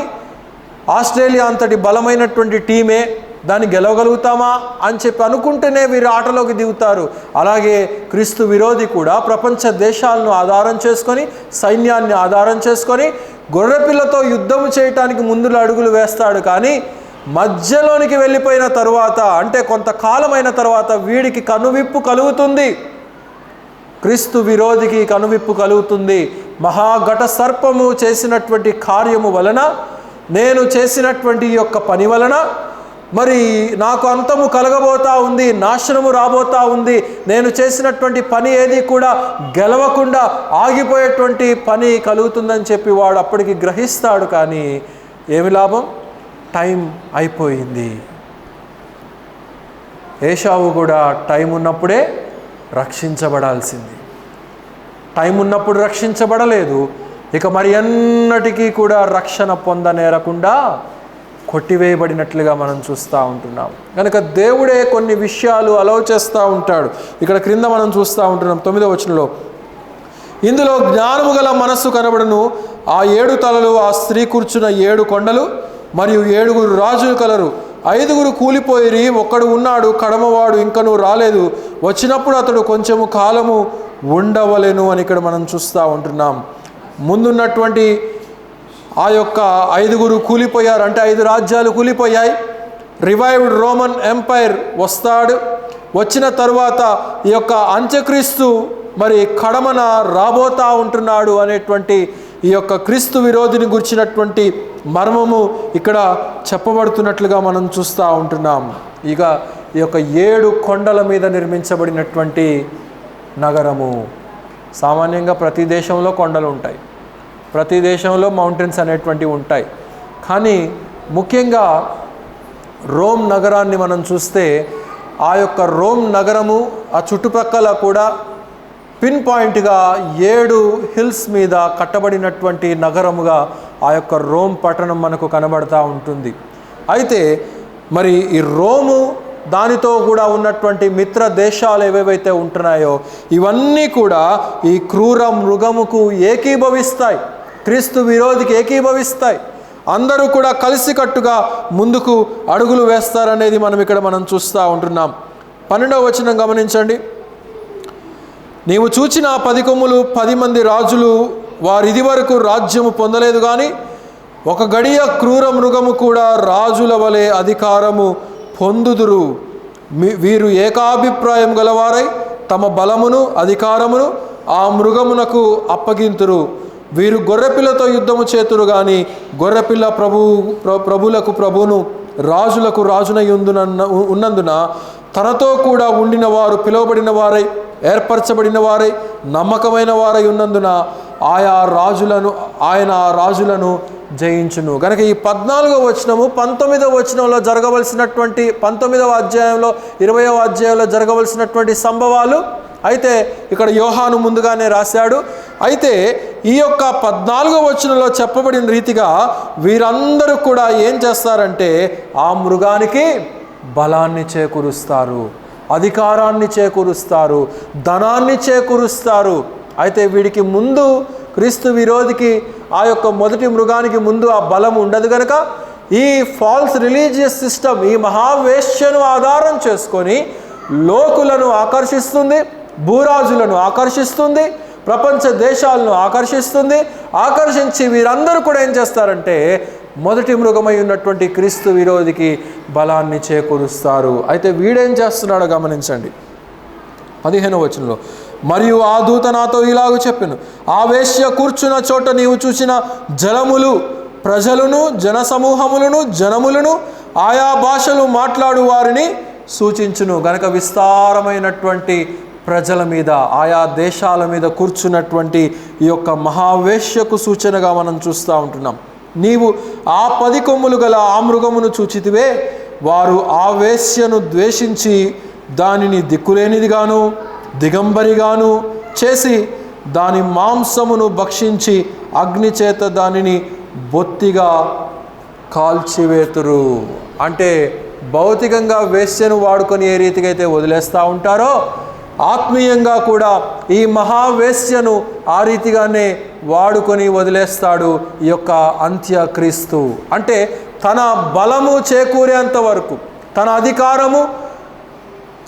ఆస్ట్రేలియా అంతటి బలమైనటువంటి టీమే, దాన్ని గెలవగలుగుతామా అని చెప్పి అనుకుంటేనే వీరు ఆటలోకి దిగుతారు. అలాగే క్రీస్తు విరోధి కూడా ప్రపంచ దేశాలను ఆధారం చేసుకొని, సైన్యాన్ని ఆధారం చేసుకొని గొర్రెపిల్లతో యుద్ధము చేయటానికి ముందు అడుగులు వేస్తాడు. కానీ మధ్యలోనికి వెళ్ళిపోయిన తరువాత, అంటే కొంతకాలమైన తర్వాత వీడికి కనువిప్పు కలుగుతుంది. క్రీస్తు విరోధికి కనువిప్పు కలుగుతుంది. మహాఘట సర్పము చేసినటువంటి కార్యము వలన, నేను చేసినటువంటి ఈ యొక్క పని వలన మరి నాకు అంతము కలగబోతా ఉంది, నాశనము రాబోతా ఉంది, నేను చేసినటువంటి పని ఏది కూడా గెలవకుండా ఆగిపోయేటువంటి పని కలుగుతుందని చెప్పి వాడు అప్పటికి గ్రహిస్తాడు. కానీ ఏమి లాభం? టైం అయిపోయింది. ఏషావు కూడా టైం ఉన్నప్పుడే రక్షించబడాల్సింది. టైం ఉన్నప్పుడు రక్షించబడలేదు, ఇక మరి ఎన్నటికీ కూడా రక్షణ పొందనేరకుండా కొట్టివేయబడినట్లుగా మనం చూస్తూ ఉంటున్నాం. కనుక దేవుడే కొన్ని విషయాలు అలౌ చేస్తూ ఉంటాడు. ఇక్కడ క్రింద మనం చూస్తూ ఉంటున్నాం 9వ వచనంలో, ఇందులో జ్ఞానము గల మనస్సు కనబడును, ఆ 7 తలలు ఆ స్త్రీ కూర్చున్న 7 కొండలు మరియు 7 రాజులు కలరు. 5 కూలిపోయిరి, ఒక్కడు ఉన్నాడు, కడమవాడు ఇంకనూ రాలేదు, వచ్చినప్పుడు అతడు కొంచెము కాలము ఉండవలెను అని ఇక్కడ మనం చూస్తూ ఉంటున్నాం. ముందున్నటువంటి ఆ యొక్క 5 కూలిపోయారు, అంటే 5 రాజ్యాలు కూలిపోయాయి. రివైవ్డ్ రోమన్ ఎంపైర్ వస్తాడు. వచ్చిన తరువాత ఈ యొక్క అంత్యక్రీస్తు మరి కడమన రాబోతా ఉంటున్నాడు అనేటువంటి ఈ యొక్క క్రీస్తు విరోధిని గురించినటువంటి మర్మము ఇక్కడ చెప్పబడుతున్నట్లుగా మనం చూస్తూ ఉంటున్నాం. ఇక ఈ యొక్క 7 కొండల మీద నిర్మించబడినటువంటి నగరము. సామాన్యంగా ప్రతి దేశంలో కొండలు ఉంటాయి, ప్రతి దేశంలో మౌంటైన్స్ అనేటువంటివి ఉంటాయి. కానీ ముఖ్యంగా రోమ్ నగరాన్ని మనం చూస్తే ఆ యొక్క రోమ్ నగరము ఆ చుట్టుపక్కల కూడా పిన్ పాయింట్గా 7 హిల్స్ మీద కట్టబడినటువంటి నగరముగా ఆ యొక్క రోమ్ పట్టణం మనకు కనబడతా ఉంటుంది. అయితే మరి ఈ రోము దానితో కూడా ఉన్నటువంటి మిత్ర దేశాలు ఏవేవైతే ఉంటున్నాయో ఇవన్నీ కూడా ఈ క్రూర మృగముకు ఏకీభవిస్తాయి, క్రీస్తు విరోధికి ఏకీభవిస్తాయి. అందరూ కూడా కలిసికట్టుగా ముందుకు అడుగులు వేస్తారనేది మనం చూస్తూ ఉంటున్నాం. 12వ వచనం గమనించండి. నీవు చూచిన 10 కొమ్ములు 10 మంది రాజులు, వారిది వరకు రాజ్యము పొందలేదు, కానీ ఒక గడియ క్రూర మృగము కూడా రాజుల వలె అధికారము పొందుదురు. వీరు ఏకాభిప్రాయం గలవారై తమ బలమును అధికారమును ఆ మృగమునకు అప్పగింతురు. వీరు గొర్రెపిల్లతో యుద్ధము చేతురు, కానీ గొర్రెపిల్ల ప్రభులకు ప్రభును రాజులకు రాజునై ఉన్నందున తనతో కూడా ఉండిన వారు పిలువబడిన వారై ఏర్పరచబడిన వారై నమ్మకమైన వారై ఉన్నందున ఆయన ఆ రాజులను జయించును. కనుక ఈ 14వ వచనము 19వ వచనంలో జరగవలసినటువంటి 19వ అధ్యాయంలో 20వ అధ్యాయంలో జరగవలసినటువంటి సంభవాలు అయితే ఇక్కడ యోహాను ముందుగానే రాశాడు. అయితే ఈ యొక్క 14వ వచనంలో చెప్పబడిన రీతిగా వీరందరూ కూడా ఏం చేస్తారంటే ఆ మృగానికి బలాన్ని చేకూరుస్తారు, అధికారాన్ని చేకూరుస్తారు, ధనాన్ని చేకూరుస్తారు. అయితే వీడికి ముందు క్రీస్తు విరోధికి ఆ యొక్క మొదటి మృగానికి ముందు ఆ బలం ఉండదు కనుక ఈ ఫాల్స్ రిలీజియస్ సిస్టమ్ ఈ మహావేశ్యను ఆధారం చేసుకొని లోకులను ఆకర్షిస్తుంది, భూరాజులను ఆకర్షిస్తుంది, ప్రపంచ దేశాలను ఆకర్షిస్తుంది. ఆకర్షించి వీరందరూ కూడా ఏం చేస్తారంటే మొదటి మృగమై ఉన్నటువంటి క్రీస్తు విరోధికి బలాన్ని చేకూరుస్తారు. అయితే వీడేం చేస్తున్నాడో గమనించండి 15వ వచనంలో, మరియు ఆ దూత నాతో ఇలాగ చెప్పెను, ఆ వేశ్య కూర్చున్న చోట నీవు చూసిన జలములు ప్రజలను జనసమూహములను జనములను ఆయా భాషలు మాట్లాడు వారిని సూచించును. గనక విస్తారమైనటువంటి ప్రజల మీద ఆయా దేశాల మీద కూర్చున్నటువంటి ఈ యొక్క మహావేశ్యకు సూచనగా మనం చూస్తూ ఉంటున్నాం. నీవు ఆ 10 కొమ్ములు గల ఆ మృగమును చూచితివే, వారు ఆ వేశ్యను ద్వేషించి దానిని దిక్కులేనిదిగాను దిగంబరిగాను చేసి దాని మాంసమును భక్షించి అగ్ని చేత దానిని బొత్తిగా కాల్చివేతురు. అంటే భౌతికంగా వేశ్యను వాడుకొని ఏ రీతిగా అయితే వదిలేస్తూ ఉంటారో ఆత్మీయంగా కూడా ఈ మహావేశ్యను ఆ రీతిగానే వాడుకొని వదిలేస్తాడు ఈ యొక్క అంత్యక్రీస్తు. అంటే తన బలము చేకూరేంత వరకు, తన అధికారము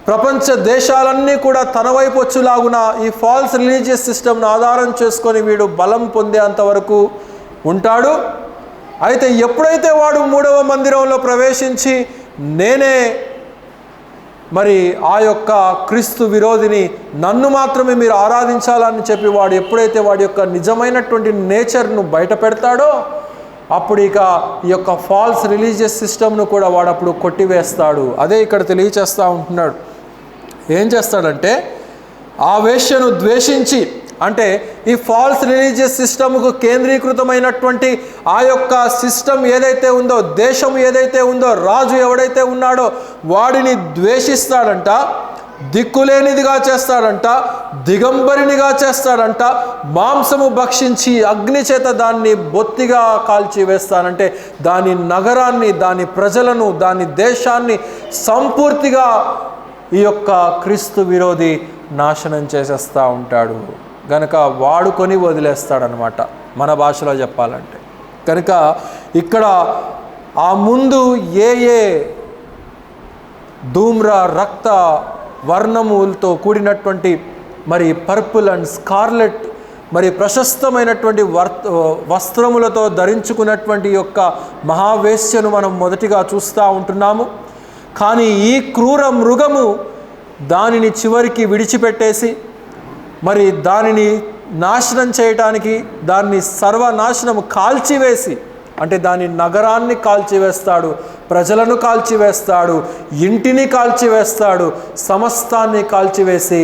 ప్రపంచ దేశాలన్నీ కూడా తన వైపు వచ్చేలాగున ఈ ఫాల్స్ రిలీజియస్ సిస్టమ్ను ఆధారం చేసుకొని వీడు బలం పొందేంత వరకు ఉంటాడు. అయితే ఎప్పుడైతే వాడు 3వ మందిరంలో ప్రవేశించి నేనే మరి ఆ యొక్క క్రీస్తు విరోధిని, నన్ను మాత్రమే మీరు ఆరాధించాలని చెప్పి వాడు ఎప్పుడైతే వాడి యొక్క నిజమైనటువంటి నేచర్ను బయట పెడతాడో అప్పుడు ఇక ఈ యొక్క ఫాల్స్ రిలీజియస్ సిస్టమ్ను కూడా వాడు అప్పుడు కొట్టివేస్తాడు. అదే ఇక్కడ తెలియచేస్తూ ఉంటున్నాడు. ఏం చేస్తాడంటే ఆ వేశ్యను ద్వేషించి, అంటే ఈ ఫాల్స్ రిలీజియస్ సిస్టమ్కు కేంద్రీకృతమైనటువంటి ఆ యొక్క సిస్టమ్ ఏదైతే ఉందో, దేశం ఏదైతే ఉందో, రాజు ఎవడైతే ఉన్నాడో వాడిని ద్వేషిస్తాడంట. దిక్కులేనిదిగా చేస్తాడంట, దిగంబరినిగా చేస్తాడంట, మాంసము భక్షించి అగ్ని చేత దాన్ని బొత్తిగా కాల్చి వేస్తానంటే దాని నగరాన్ని, దాని ప్రజలను, దాని దేశాన్ని సంపూర్తిగా ఈ యొక్క క్రీస్తు విరోధి నాశనం చేసేస్తూ ఉంటాడు. కనుక వాడుకొని వదిలేస్తాడనమాట, మన భాషలో చెప్పాలంటే. కనుక ఇక్కడ ఆ ముందు ఏ ధూమ్ర రక్త వర్ణములతో కూడినటువంటి మరి పర్పుల్ అండ్ స్కార్లెట్ మరి ప్రశస్తమైనటువంటి వస్త్రములతో ధరించుకున్నటువంటి యొక్క మహావేశ్యను మనం మొదటిగా చూస్తూ ఉంటున్నాము. కానీ ఈ క్రూర మృగము దానిని చివరికి విడిచిపెట్టేసి మరి దానిని నాశనం చేయటానికి, దాన్ని సర్వనాశనము కాల్చివేసి, అంటే దాని నగరాన్ని కాల్చివేస్తాడు, ప్రజలను కాల్చివేస్తాడు, ఇంటిని కాల్చివేస్తాడు, సమస్తాన్ని కాల్చివేసి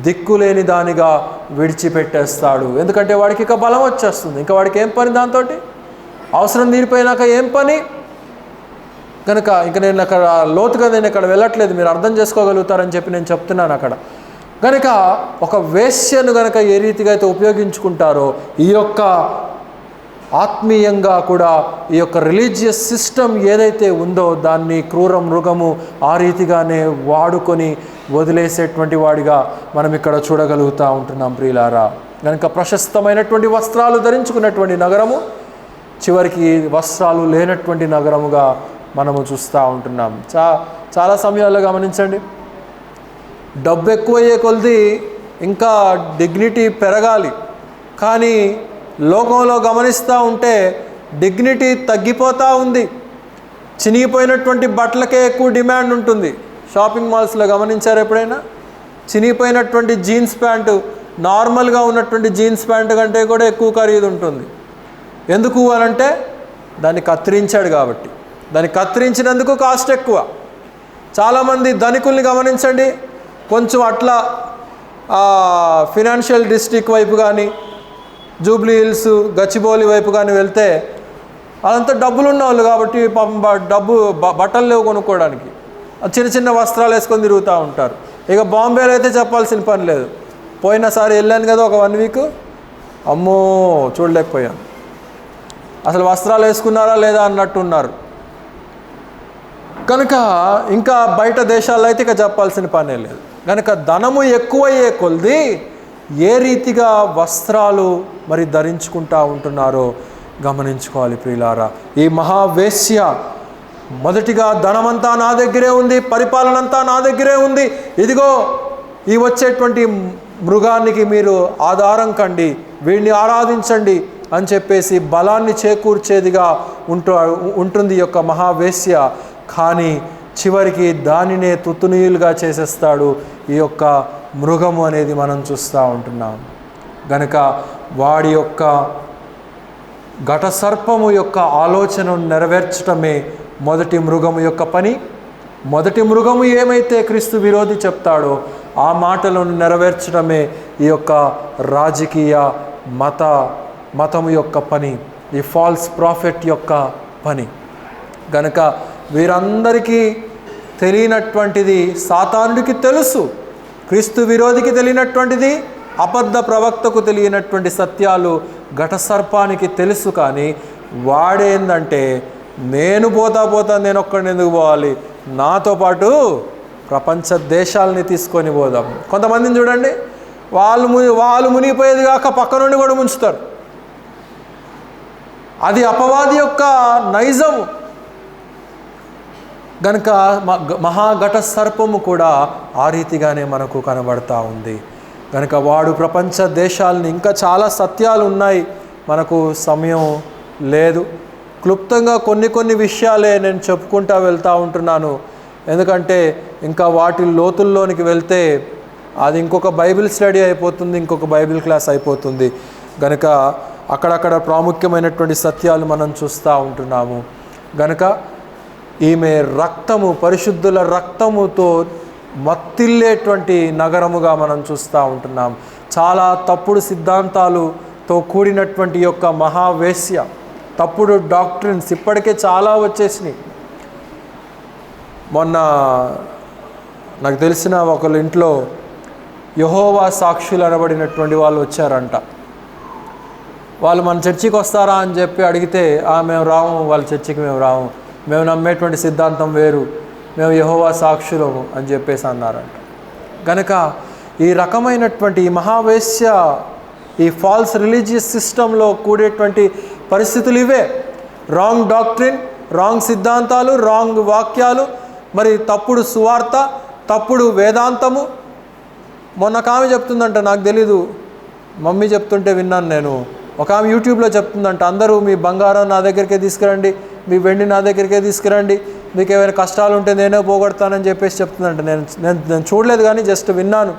దిక్కులేని దానిగా విడిచిపెట్టేస్తాడు. ఎందుకంటే వాడికి ఇక బలం వచ్చేస్తుంది. ఇంకా వాడికి ఏం పని దాంతో? అవసరం తీరిపోయినాక ఏం పని? కనుక ఇంక నేను అక్కడ లోతుగా నేను ఇక్కడ వెళ్ళట్లేదు, మీరు అర్థం చేసుకోగలుగుతారని చెప్పి నేను చెప్తున్నాను అక్కడ. కనుక ఒక వేశ్యను కనుక ఏ రీతిగా అయితే ఉపయోగించుకుంటారో ఈ యొక్క ఆత్మీయంగా కూడా ఈ యొక్క రిలీజియస్ సిస్టమ్ ఏదైతే ఉందో దాన్ని క్రూర మృగము ఆ రీతిగానే వాడుకొని వదిలేసేటువంటి వాడిగా మనం ఇక్కడ చూడగలుగుతూ ఉంటున్నాం ప్రియులారా. కనుక ప్రశస్తమైనటువంటి వస్త్రాలు ధరించుకున్నటువంటి నగరము చివరికి వస్త్రాలు లేనటువంటి నగరముగా మనము చూస్తూ ఉంటున్నాం. చాలా సమయాల్లో గమనించండి, డబ్బు ఎక్కువయ్యే కొలది ఇంకా డిగ్నిటీ పెరగాలి, కానీ లోకంలో గమనిస్తూ ఉంటే డిగ్నిటీ తగ్గిపోతూ ఉంది. చినిగిపోయినటువంటి బట్టలకే ఎక్కువ డిమాండ్ ఉంటుంది. షాపింగ్ మాల్స్లో గమనించారు ఎప్పుడైనా? చినిగిపోయినటువంటి జీన్స్ ప్యాంటు నార్మల్గా ఉన్నటువంటి జీన్స్ ప్యాంటు కంటే కూడా ఎక్కువ ఖరీదు ఉంటుంది. ఎందుకు అనంటే దాన్ని కత్తిరించాడు కాబట్టి. దాన్ని కత్తిరించినందుకు కాస్ట్ ఎక్కువ. చాలామంది ధనికుల్ని గమనించండి, కొంచెం అట్లా ఫినాన్షియల్ డిస్ట్రిక్ట్ వైపు కానీ, జూబ్లీ హిల్స్, గచ్చిబౌలి వైపు కానీ వెళ్తే అదంతా డబ్బులు ఉన్న వాళ్ళు కాబట్టి పాపం బట్టలు లేవు కొనుక్కోవడానికి, చిన్న చిన్న వస్త్రాలు వేసుకొని తిరుగుతూ ఉంటారు. ఇక బాంబేలో అయితే చెప్పాల్సిన పని లేదు. పోయినసారి వెళ్ళాను కదా ఒక 1 వీక్, అమ్మో చూడలేకపోయాను. అసలు వస్త్రాలు వేసుకున్నారా లేదా అన్నట్టున్నారు. కనుక ఇంకా బయట దేశాల్లో అయితే ఇక చెప్పాల్సిన పనే లేదు. కనుక ధనము ఎక్కువయ్యే కొలది ఏ రీతిగా వస్త్రాలు మరి ధరించుకుంటూ ఉంటున్నారో గమనించుకోవాలి ప్రియులారా. ఈ మహావేశ్య మొదటిగా ధనమంతా నా దగ్గరే ఉంది, పరిపాలన అంతా నా దగ్గరే ఉంది, ఇదిగో ఈ వచ్చేటువంటి మృగానికి మీరు ఆధారం కండి, వీడిని ఆరాధించండి అని చెప్పేసి బలాన్ని చేకూర్చేదిగా ఉంటుంది ఈ యొక్క మహావేశ్య. కానీ చివరికి దానినే తుత్తునీయులుగా చేసేస్తాడు ఈ యొక్క మృగము అనేది మనం చూస్తూ ఉంటున్నాం. గనుక వాడి యొక్క ఘట సర్పము యొక్క ఆలోచనను నెరవేర్చడమే మొదటి మృగము యొక్క పని. మొదటి మృగము ఏమైతే క్రీస్తు విరోధి చెప్తాడో ఆ మాటలను నెరవేర్చడమే ఈ యొక్క రాజకీయ మతము యొక్క పని, ఈ ఫాల్స్ ప్రాఫిట్ యొక్క పని. గనుక వీరందరికీ తెలియనటువంటిది సాతానుడికి తెలుసు, క్రీస్తు విరోధికి తెలియనటువంటిది అబద్ధ ప్రవక్తకు తెలియనటువంటి సత్యాలు ఘట సర్పానికి తెలుసు. కానీ వాడేందంటే నేను పోతా నేను ఒక్కడిని ఎందుకు పోవాలి, నాతో పాటు ప్రపంచ దేశాలని తీసుకొని పోదాం. కొంతమందిని చూడండి, వాళ్ళు మునిగిపోయేది కాక పక్క నుండి కూడా ముంచుతారు. అది అపవాది యొక్క నైజము. గనుక మహాఘట సర్పము కూడా ఆ రీతిగానే మనకు కనబడతా ఉంది. కనుక వాడు ప్రపంచ దేశాలని, ఇంకా చాలా సత్యాలు ఉన్నాయి, మనకు సమయం లేదు. క్లుప్తంగా కొన్ని విషయాలే నేను చెప్పుకుంటూ వెళ్తూ ఉంటున్నాను. ఎందుకంటే ఇంకా వాటి లోతుల్లోనికి వెళ్తే అది ఇంకొక బైబిల్ స్టడీ అయిపోతుంది, ఇంకొక బైబిల్ క్లాస్ అయిపోతుంది. కనుక అక్కడక్కడ ప్రాముఖ్యమైనటువంటి సత్యాలు మనం చూస్తూ ఉంటున్నాము. కనుక ఈమె రక్తము, పరిశుద్ధుల రక్తముతో మత్తిల్లేటువంటి నగరముగా మనం చూస్తూ ఉంటున్నాం. చాలా తప్పుడు సిద్ధాంతాలతో కూడినటువంటి యొక్క మహావేశ్య, తప్పుడు డాక్ట్రిన్స్ ఇప్పటికే చాలా వచ్చేసినాయి. మొన్న నాకు తెలిసిన ఒకళ్ళ ఇంట్లో యెహోవా సాక్షులు అనబడినటువంటి వాళ్ళు వచ్చారంట. వాళ్ళు మన చర్చికి వస్తారా అని చెప్పి అడిగితే మేము రాము, వాళ్ళ చర్చికి మేము రాము, మేము నమ్మేటువంటి సిద్ధాంతం వేరు, మేము యెహోవా సాక్షులము అని చెప్పేసి అన్నారంట. కనుక ఈ రకమైనటువంటి ఈ మహావేశ్య, ఈ ఫాల్స్ రిలీజియస్ సిస్టంలో కూడేటువంటి పరిస్థితులు ఇవే. రాంగ్ డాక్ట్రిన్, రాంగ్ సిద్ధాంతాలు, రాంగ్ వాక్యాలు, మరి తప్పుడు సువార్త, తప్పుడు వేదాంతము. మొన్న ఒక ఆమె చెప్తుందంట, నాకు తెలీదు, మమ్మీ చెప్తుంటే విన్నాను నేను. ఒక ఆమె యూట్యూబ్లో చెప్తుందంట, అందరూ మీ బంగారం నా దగ్గరికే తీసుకురండి, మీ వెండి నా దగ్గరికే తీసుకురండి, మీకు ఏమైనా కష్టాలు ఉంటే నేనే పోగొడతానని చెప్పేసి చెప్తుందంట. నేను చూడలేదు కానీ జస్ట్ విన్నాను.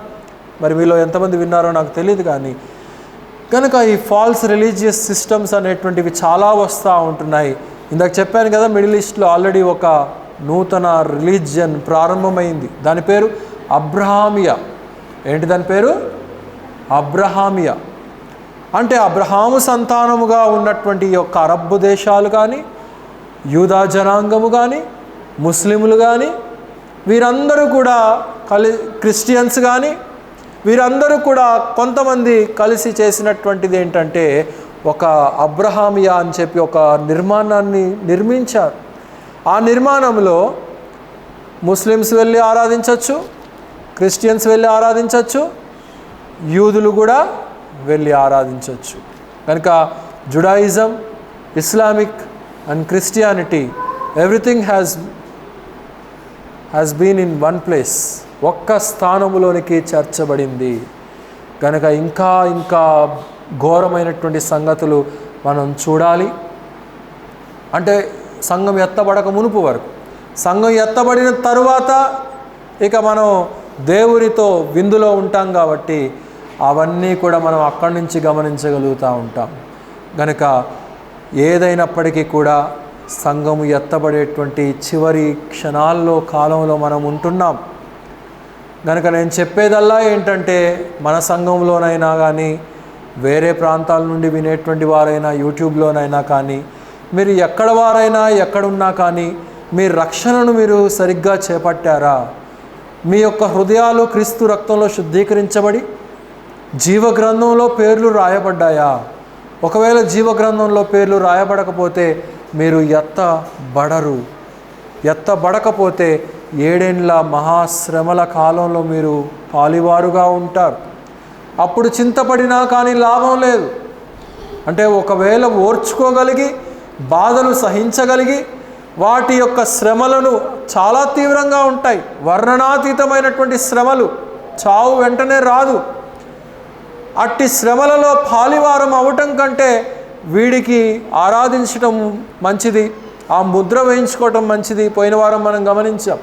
మరి మీలో ఎంతమంది విన్నారో నాకు తెలియదు. కానీ కనుక ఈ ఫాల్స్ రిలీజియస్ సిస్టమ్స్ అనేటువంటివి చాలా వస్తూ ఉంటున్నాయి. ఇందాక చెప్పాను కదా, మిడిల్ ఈస్ట్లో ఆల్రెడీ ఒక నూతన రిలీజియన్ ప్రారంభమైంది. దాని పేరు అబ్రహామియా. ఏంటి దాని పేరు? అబ్రహామియా. అంటే అబ్రహాము సంతానముగా ఉన్నటువంటి ఈ యొక్క అరబ్బు దేశాలు కానీ, యూదా జనాంగము కానీ, ముస్లిములు కానీ, వీరందరూ కూడా క్రిస్టియన్స్ కానీ, వీరందరూ కూడా కొంతమంది కలిసి చేసినటువంటిది ఏంటంటే ఒక అబ్రహామియా అని చెప్పి ఒక నిర్మాణాన్ని నిర్మించారు. ఆ నిర్మాణంలో ముస్లిమ్స్ వెళ్ళి ఆరాధించవచ్చు, క్రిస్టియన్స్ వెళ్ళి ఆరాధించవచ్చు, యూదులు కూడా వెళ్ళి ఆరాధించవచ్చు. కనుక Judaism, Islamic and Christianity, everything has been in one place, ఒక్క స్థానంలోనికి చేర్చబడింది. కనుక ఇంకా ఇంకా ఘోరమైనటువంటి సంగతులు మనం చూడాలి. అంటే సంఘం ఎత్తబడక మునుపు వరకు, సంఘం ఎత్తబడిన తరువాత ఇక మనం దేవునితో విందులో ఉంటాం కాబట్టి అవన్నీ కూడా మనం అక్కడి నుంచి గమనించగలుగుతూ ఉంటాం. కనుక ఏదైనప్పటికీ కూడా సంఘము ఎత్తబడేటువంటి చివరి క్షణాల్లో, కాలంలో మనం ఉంటున్నాం. కనుక నేను చెప్పేదల్లా ఏంటంటే, మన సంఘంలోనైనా కానీ, వేరే ప్రాంతాల నుండి వినేటువంటి వారైనా, యూట్యూబ్లోనైనా కానీ, మీరు ఎక్కడ వారైనా ఎక్కడున్నా కానీ, మీ రక్షణను మీరు సరిగ్గా చేపట్టారా? మీ యొక్క హృదయాలు క్రీస్తు రక్తంలో శుద్ధీకరించబడి జీవగ్రంథంలో పేర్లు రాయబడ్డాయా? ఒకవేళ జీవగ్రంథంలో పేర్లు రాయబడకపోతే మీరు ఎత్తబడరు. ఎత్తబడకపోతే 7 ఏండ్ల మహాశ్రమల కాలంలో మీరు పాలివారుగా ఉంటారు. అప్పుడు చింతపడినా కానీ లాభం లేదు. అంటే ఒకవేళ ఓర్చుకోగలిగి, బాధలు సహించగలిగి, వాటి యొక్క శ్రమలను చాలా తీవ్రంగా ఉంటాయి, వర్ణనాతీతమైనటువంటి శ్రమలు, చావు వెంటనే రాదు. అట్టి శ్రమలలో పాలివారం అవటం కంటే వీడికి ఆరాధించటం మంచిది, ఆ ముద్ర వేయించుకోవటం మంచిది. పోయిన వారం మనం గమనించాం,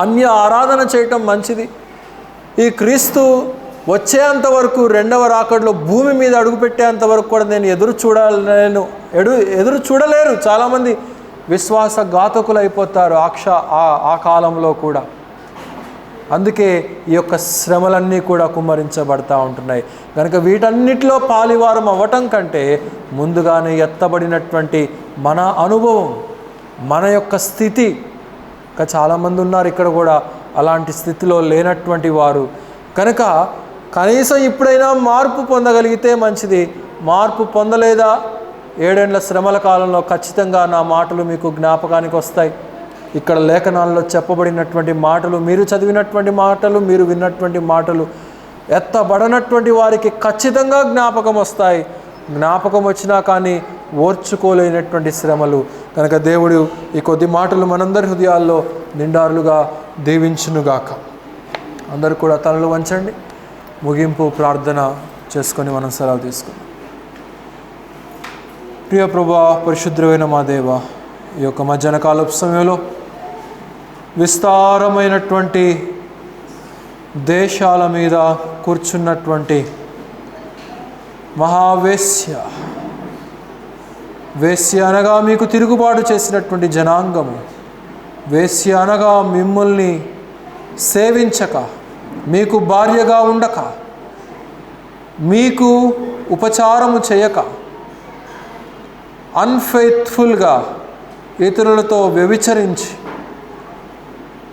అన్య ఆరాధన చేయటం మంచిది. ఈ క్రీస్తు వచ్చేంత వరకు, రెండవ రాకడలో భూమి మీద అడుగుపెట్టేంత వరకు కూడా నేను ఎదురు చూడలేరు. చాలామంది విశ్వాసఘాతకులు అయిపోతారు ఆ కాలంలో కూడా. అందుకే ఈ యొక్క శ్రమలన్నీ కూడా కుమ్మరించబడతా ఉంటున్నాయి. కనుక వీటన్నిటిలో పాలివారం అవ్వటం కంటే ముందుగానే ఎత్తబడినటువంటి మన అనుభవం, మన యొక్క స్థితి, ఇంకా చాలామంది ఉన్నారు ఇక్కడ కూడా అలాంటి స్థితిలో లేనటువంటి వారు. కనుక కనీసం ఇప్పుడైనా మార్పు పొందగలిగితే మంచిది. మార్పు పొందలేదా, 7 ఏండ్ల శ్రమల కాలంలో ఖచ్చితంగా నా మాటలు మీకు జ్ఞాపకానికి వస్తాయి. ఇక్కడ లేఖనాల్లో చెప్పబడినటువంటి మాటలు, మీరు చదివినటువంటి మాటలు, మీరు విన్నటువంటి మాటలు ఎత్తబడనటువంటి వారికి ఖచ్చితంగా జ్ఞాపకం వస్తాయి. జ్ఞాపకం వచ్చినా కానీ ఓర్చుకోలేనటువంటి శ్రమలు. కనుక దేవుడు ఈ కొద్ది మాటలు మనందరి హృదయాల్లో నిండారులుగా దీవించునుగాక. అందరూ కూడా తలలు వంచండి. ముగింపు ప్రార్థన చేసుకొని మనం సెలవు తీసుకుందాం. ప్రియ ప్రభువా, పరిశుద్ధమైన మా దేవ, ఈ యొక్క మధ్యాహ్న కాలపు సమయంలో విస్తారమైనటువంటి దేశాల మీద కూర్చున్నటువంటి మహావేశ్య, వేశ్య అనగా మీకు తిరుగుబాటు చేసినటువంటి జనాంగము, వేశ్య అనగా మిమ్మల్ని సేవించక, మీకు భార్యగా ఉండక, మీకు ఉపచారము చేయక, అన్ఫెయిత్ఫుల్గా ఇతరులతో వ్యభిచరించి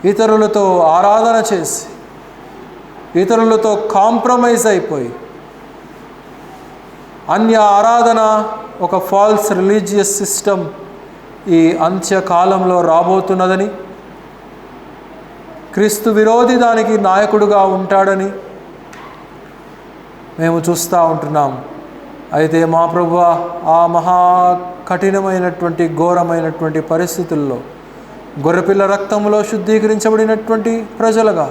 ఇతరులతో ఆరాధన చేసి, ఇతరులతో కాంప్రమైజ్ అయిపోయి, అన్య ఆరాధన, ఒక ఫాల్స్ రిలీజియస్ సిస్టమ్ ఈ అంత్యకాలంలో రాబోతున్నదని, క్రీస్తు విరోధి దానికి నాయకుడుగా ఉంటాడని మేము చూస్తూ ఉంటున్నాం. అయితే మా ప్రభువా, ఆ మహా కఠినమైనటువంటి ఘోరమైనటువంటి పరిస్థితుల్లో గొర్రెపిల్ల రక్తంలో శుద్ధీకరించబడినటువంటి ప్రజలుగా,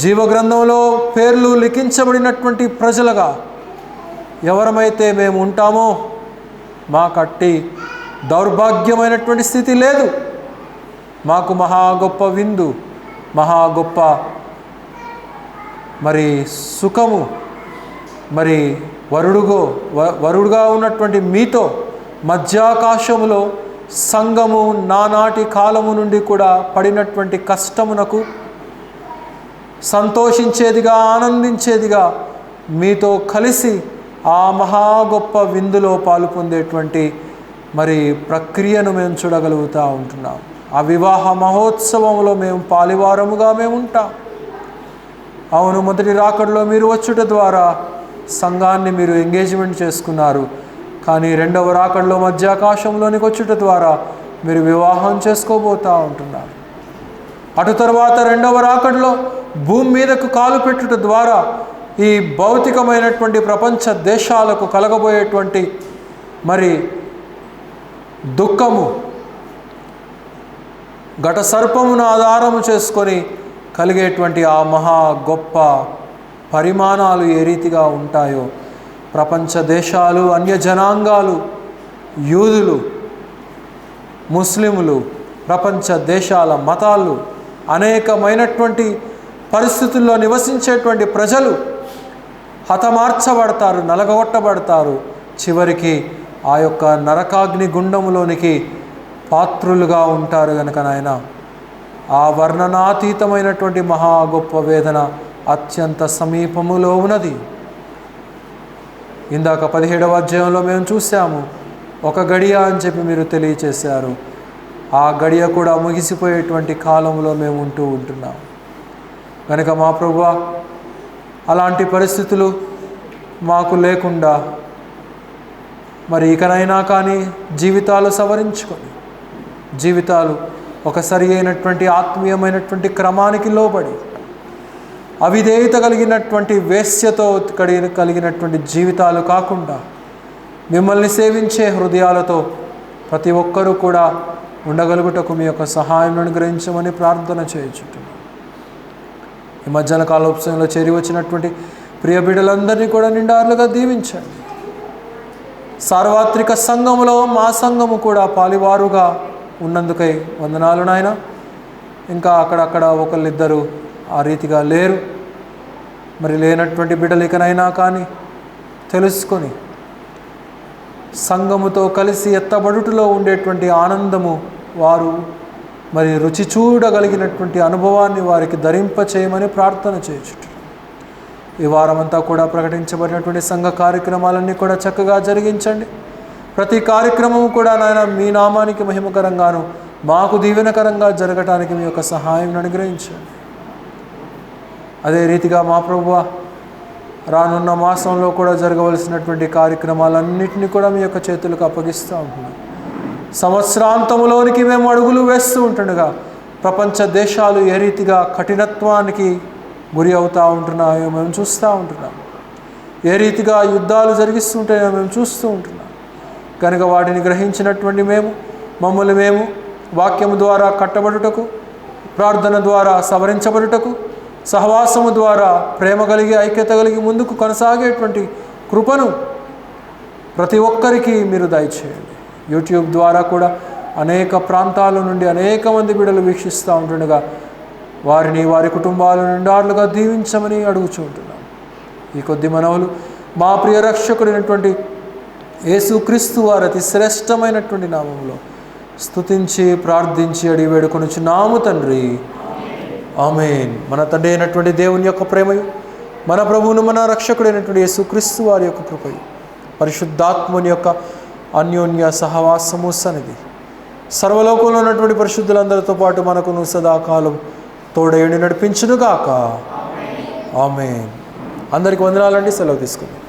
జీవగ్రంథంలో పేర్లు లిఖించబడినటువంటి ప్రజలుగా ఎవరమైతే మేము ఉంటామో, మా కట్టి దౌర్భాగ్యమైనటువంటి స్థితి లేదు. మాకు మహా గొప్ప విందు, మహా గొప్ప మరి సుఖము, మరి వరుడుగా ఉన్నటువంటి మీతో మధ్యాకాశములో సంఘము నానాటి కాలము నుండి కూడా పడినటువంటి కష్టమునకు సంతోషించేదిగా, ఆనందించేదిగా మీతో కలిసి ఆ మహా గొప్ప విందులో పాలు పొందేటువంటి మరి ప్రక్రియను మేము చూడగలుగుతూ ఉంటున్నాం. ఆ వివాహ మహోత్సవంలో మేము పాలివారముగా మేము ఉంటాం. అవును, మొదటి రాకడలో మీరు వచ్చుట ద్వారా సంఘాన్ని మీరు ఎంగేజ్మెంట్ చేసుకున్నారు. కానీ రెండవ రాకడలో మధ్యాకాశంలోనికి వచ్చుట ద్వారా మీరు వివాహం చేసుకోబోతూ ఉంటున్నారు. అటు తర్వాత రెండవ రాకడలో భూమి మీదకు కాలు పెట్టుట ద్వారా ఈ భౌతికమైనటువంటి ప్రపంచ దేశాలకు కలగబోయేటువంటి మరి దుఃఖము, ఘట సర్పమును ఆధారము చేసుకొని కలిగేటువంటి ఆ మహా గొప్ప పరిమాణాలు ఏ రీతిగా ఉంటాయో, ప్రపంచ దేశాలు, అన్య జనాంగాలు, యూదులు, ముస్లిములు, ప్రపంచ దేశాల మతాలు, అనేకమైనటువంటి పరిస్థితుల్లో నివసించేటువంటి ప్రజలు హతమార్చబడతారు, నలగొట్టబడతారు. చివరికి ఆ యొక్క నరకాగ్ని గుండములోనికి పాత్రులుగా ఉంటారు కనుక నాయన, ఆ వర్ణనాతీతమైనటువంటి మహా గొప్ప వేదన అత్యంత సమీపములో ఉన్నది. ఇందాక 17వ అధ్యాయంలో మేము చూసాము, ఒక గడియ అని చెప్పి మీరు తెలియచేశారు. ఆ గడియ కూడా ముగిసిపోయేటువంటి కాలంలో మేము ఉంటున్నాం కనుక మా ప్రభువా, అలాంటి పరిస్థితులు మాకు లేకుండా మరి ఇకనైనా కానీ జీవితాలు సవరించుకొని, జీవితాలు ఒక సరి అయినటువంటి ఆత్మీయమైనటువంటి క్రమానికి లోబడి, అవిధేయత కలిగినటువంటి వేశ్యతో కలిగినటువంటి జీవితాలు కాకుండా మిమ్మల్ని సేవించే హృదయాలతో ప్రతి ఒక్కరూ కూడా ఉండగలుగుటకు మీ యొక్క సహాయం అనుగ్రహించమని ప్రార్థన చేయుచుంటున్నాం. ఈ మధ్యాహ్న కాలోత్సవంలో చేరి వచ్చినటువంటి ప్రియ బిడ్డలందరినీ కూడా నిండారులుగా దీవించండి. సార్వత్రిక సంఘములో మా సంఘము కూడా పాలివారుగా ఉన్నందుకై వందనాలు నాయన. ఇంకా అక్కడక్కడ ఒకళ్ళిద్దరు ఆ రీతిగా లేరు. మరి లేనటువంటి బిడ్డలు ఇకనైనా కానీ తెలుసుకొని సంఘముతో కలిసి ఎత్తబడుటలో ఉండేటువంటి ఆనందము వారు మరి రుచి చూడగలిగినటువంటి అనుభవాన్ని వారికి ధరింపచేయమని ప్రార్థన చేయుచుంటున్నాం. ఈ వారమంతా కూడా ప్రకటించబడినటువంటి సంఘ కార్యక్రమాలన్నీ కూడా చక్కగా జరిగించండి. ప్రతి కార్యక్రమం కూడా నాయన మీ నామానికి మహిమకరంగాను మాకు దీవెనకరంగా జరగటానికి మీ యొక్క సహాయం అనుగ్రహించండి. అదే రీతిగా మా ప్రభువా, రానున్న మాసంలో కూడా జరగవలసినటువంటి కార్యక్రమాలన్నింటినీ కూడా మీ యొక్క చేతులకు అప్పగిస్తూ ఉంటున్నాం. సంవత్సరాంతంలోనికి మేము అడుగులు వేస్తూ ఉంటుండగా ప్రపంచ దేశాలు ఏ రీతిగా కఠినత్వానికి గురి అవుతూ ఉంటున్నాయో మేము చూస్తూ ఉంటున్నాం. ఏ రీతిగా యుద్ధాలు జరిగిస్తుంటాయో మేము చూస్తూ ఉంటున్నాం. కనుక వాటిని గ్రహించినటువంటి మమ్మల్ని మేము వాక్యము ద్వారా కట్టబడుటకు, ప్రార్థన ద్వారా సవరించబడుటకు, సహవాసము ద్వారా ప్రేమ కలిగి, ఐక్యత కలిగి ముందుకు కొనసాగేటువంటి కృపను ప్రతి ఒక్కరికి మీరు దయచేయండి. యూట్యూబ్ ద్వారా కూడా అనేక ప్రాంతాల నుండి అనేక మంది బిడ్డలు వీక్షిస్తూ ఉంటుండగా వారిని, వారి కుటుంబాలను నిండారులుగా దీవించమని అడుగుచుంటున్నాం. ఈ కొద్ది మనవులు మా ప్రియ రక్షకుడైనటువంటి యేసుక్రీస్తు వారి అతి శ్రేష్టమైనటువంటి నామంలో స్తుతించి ప్రార్థించి అడిగి వేడుకొనుచున్నాము తండ్రి. ఆమేన్. మన తండ్రి అయినటువంటి దేవుని యొక్క ప్రేమయు, మన ప్రభువును మన రక్షకుడైనటువంటి యేసుక్రీస్తు వారి యొక్క కృపయు, పరిశుద్ధాత్మని యొక్క అన్యోన్య సహవాసము సన్నిధి సర్వలోకంలో ఉన్నటువంటి పరిశుద్ధులందరితో పాటు మనకును సదాకాలం తోడేండి నడిపించునుగాక. ఆమేన్. అందరికి వందనాలండి. సెలవు తీసుకుందాం.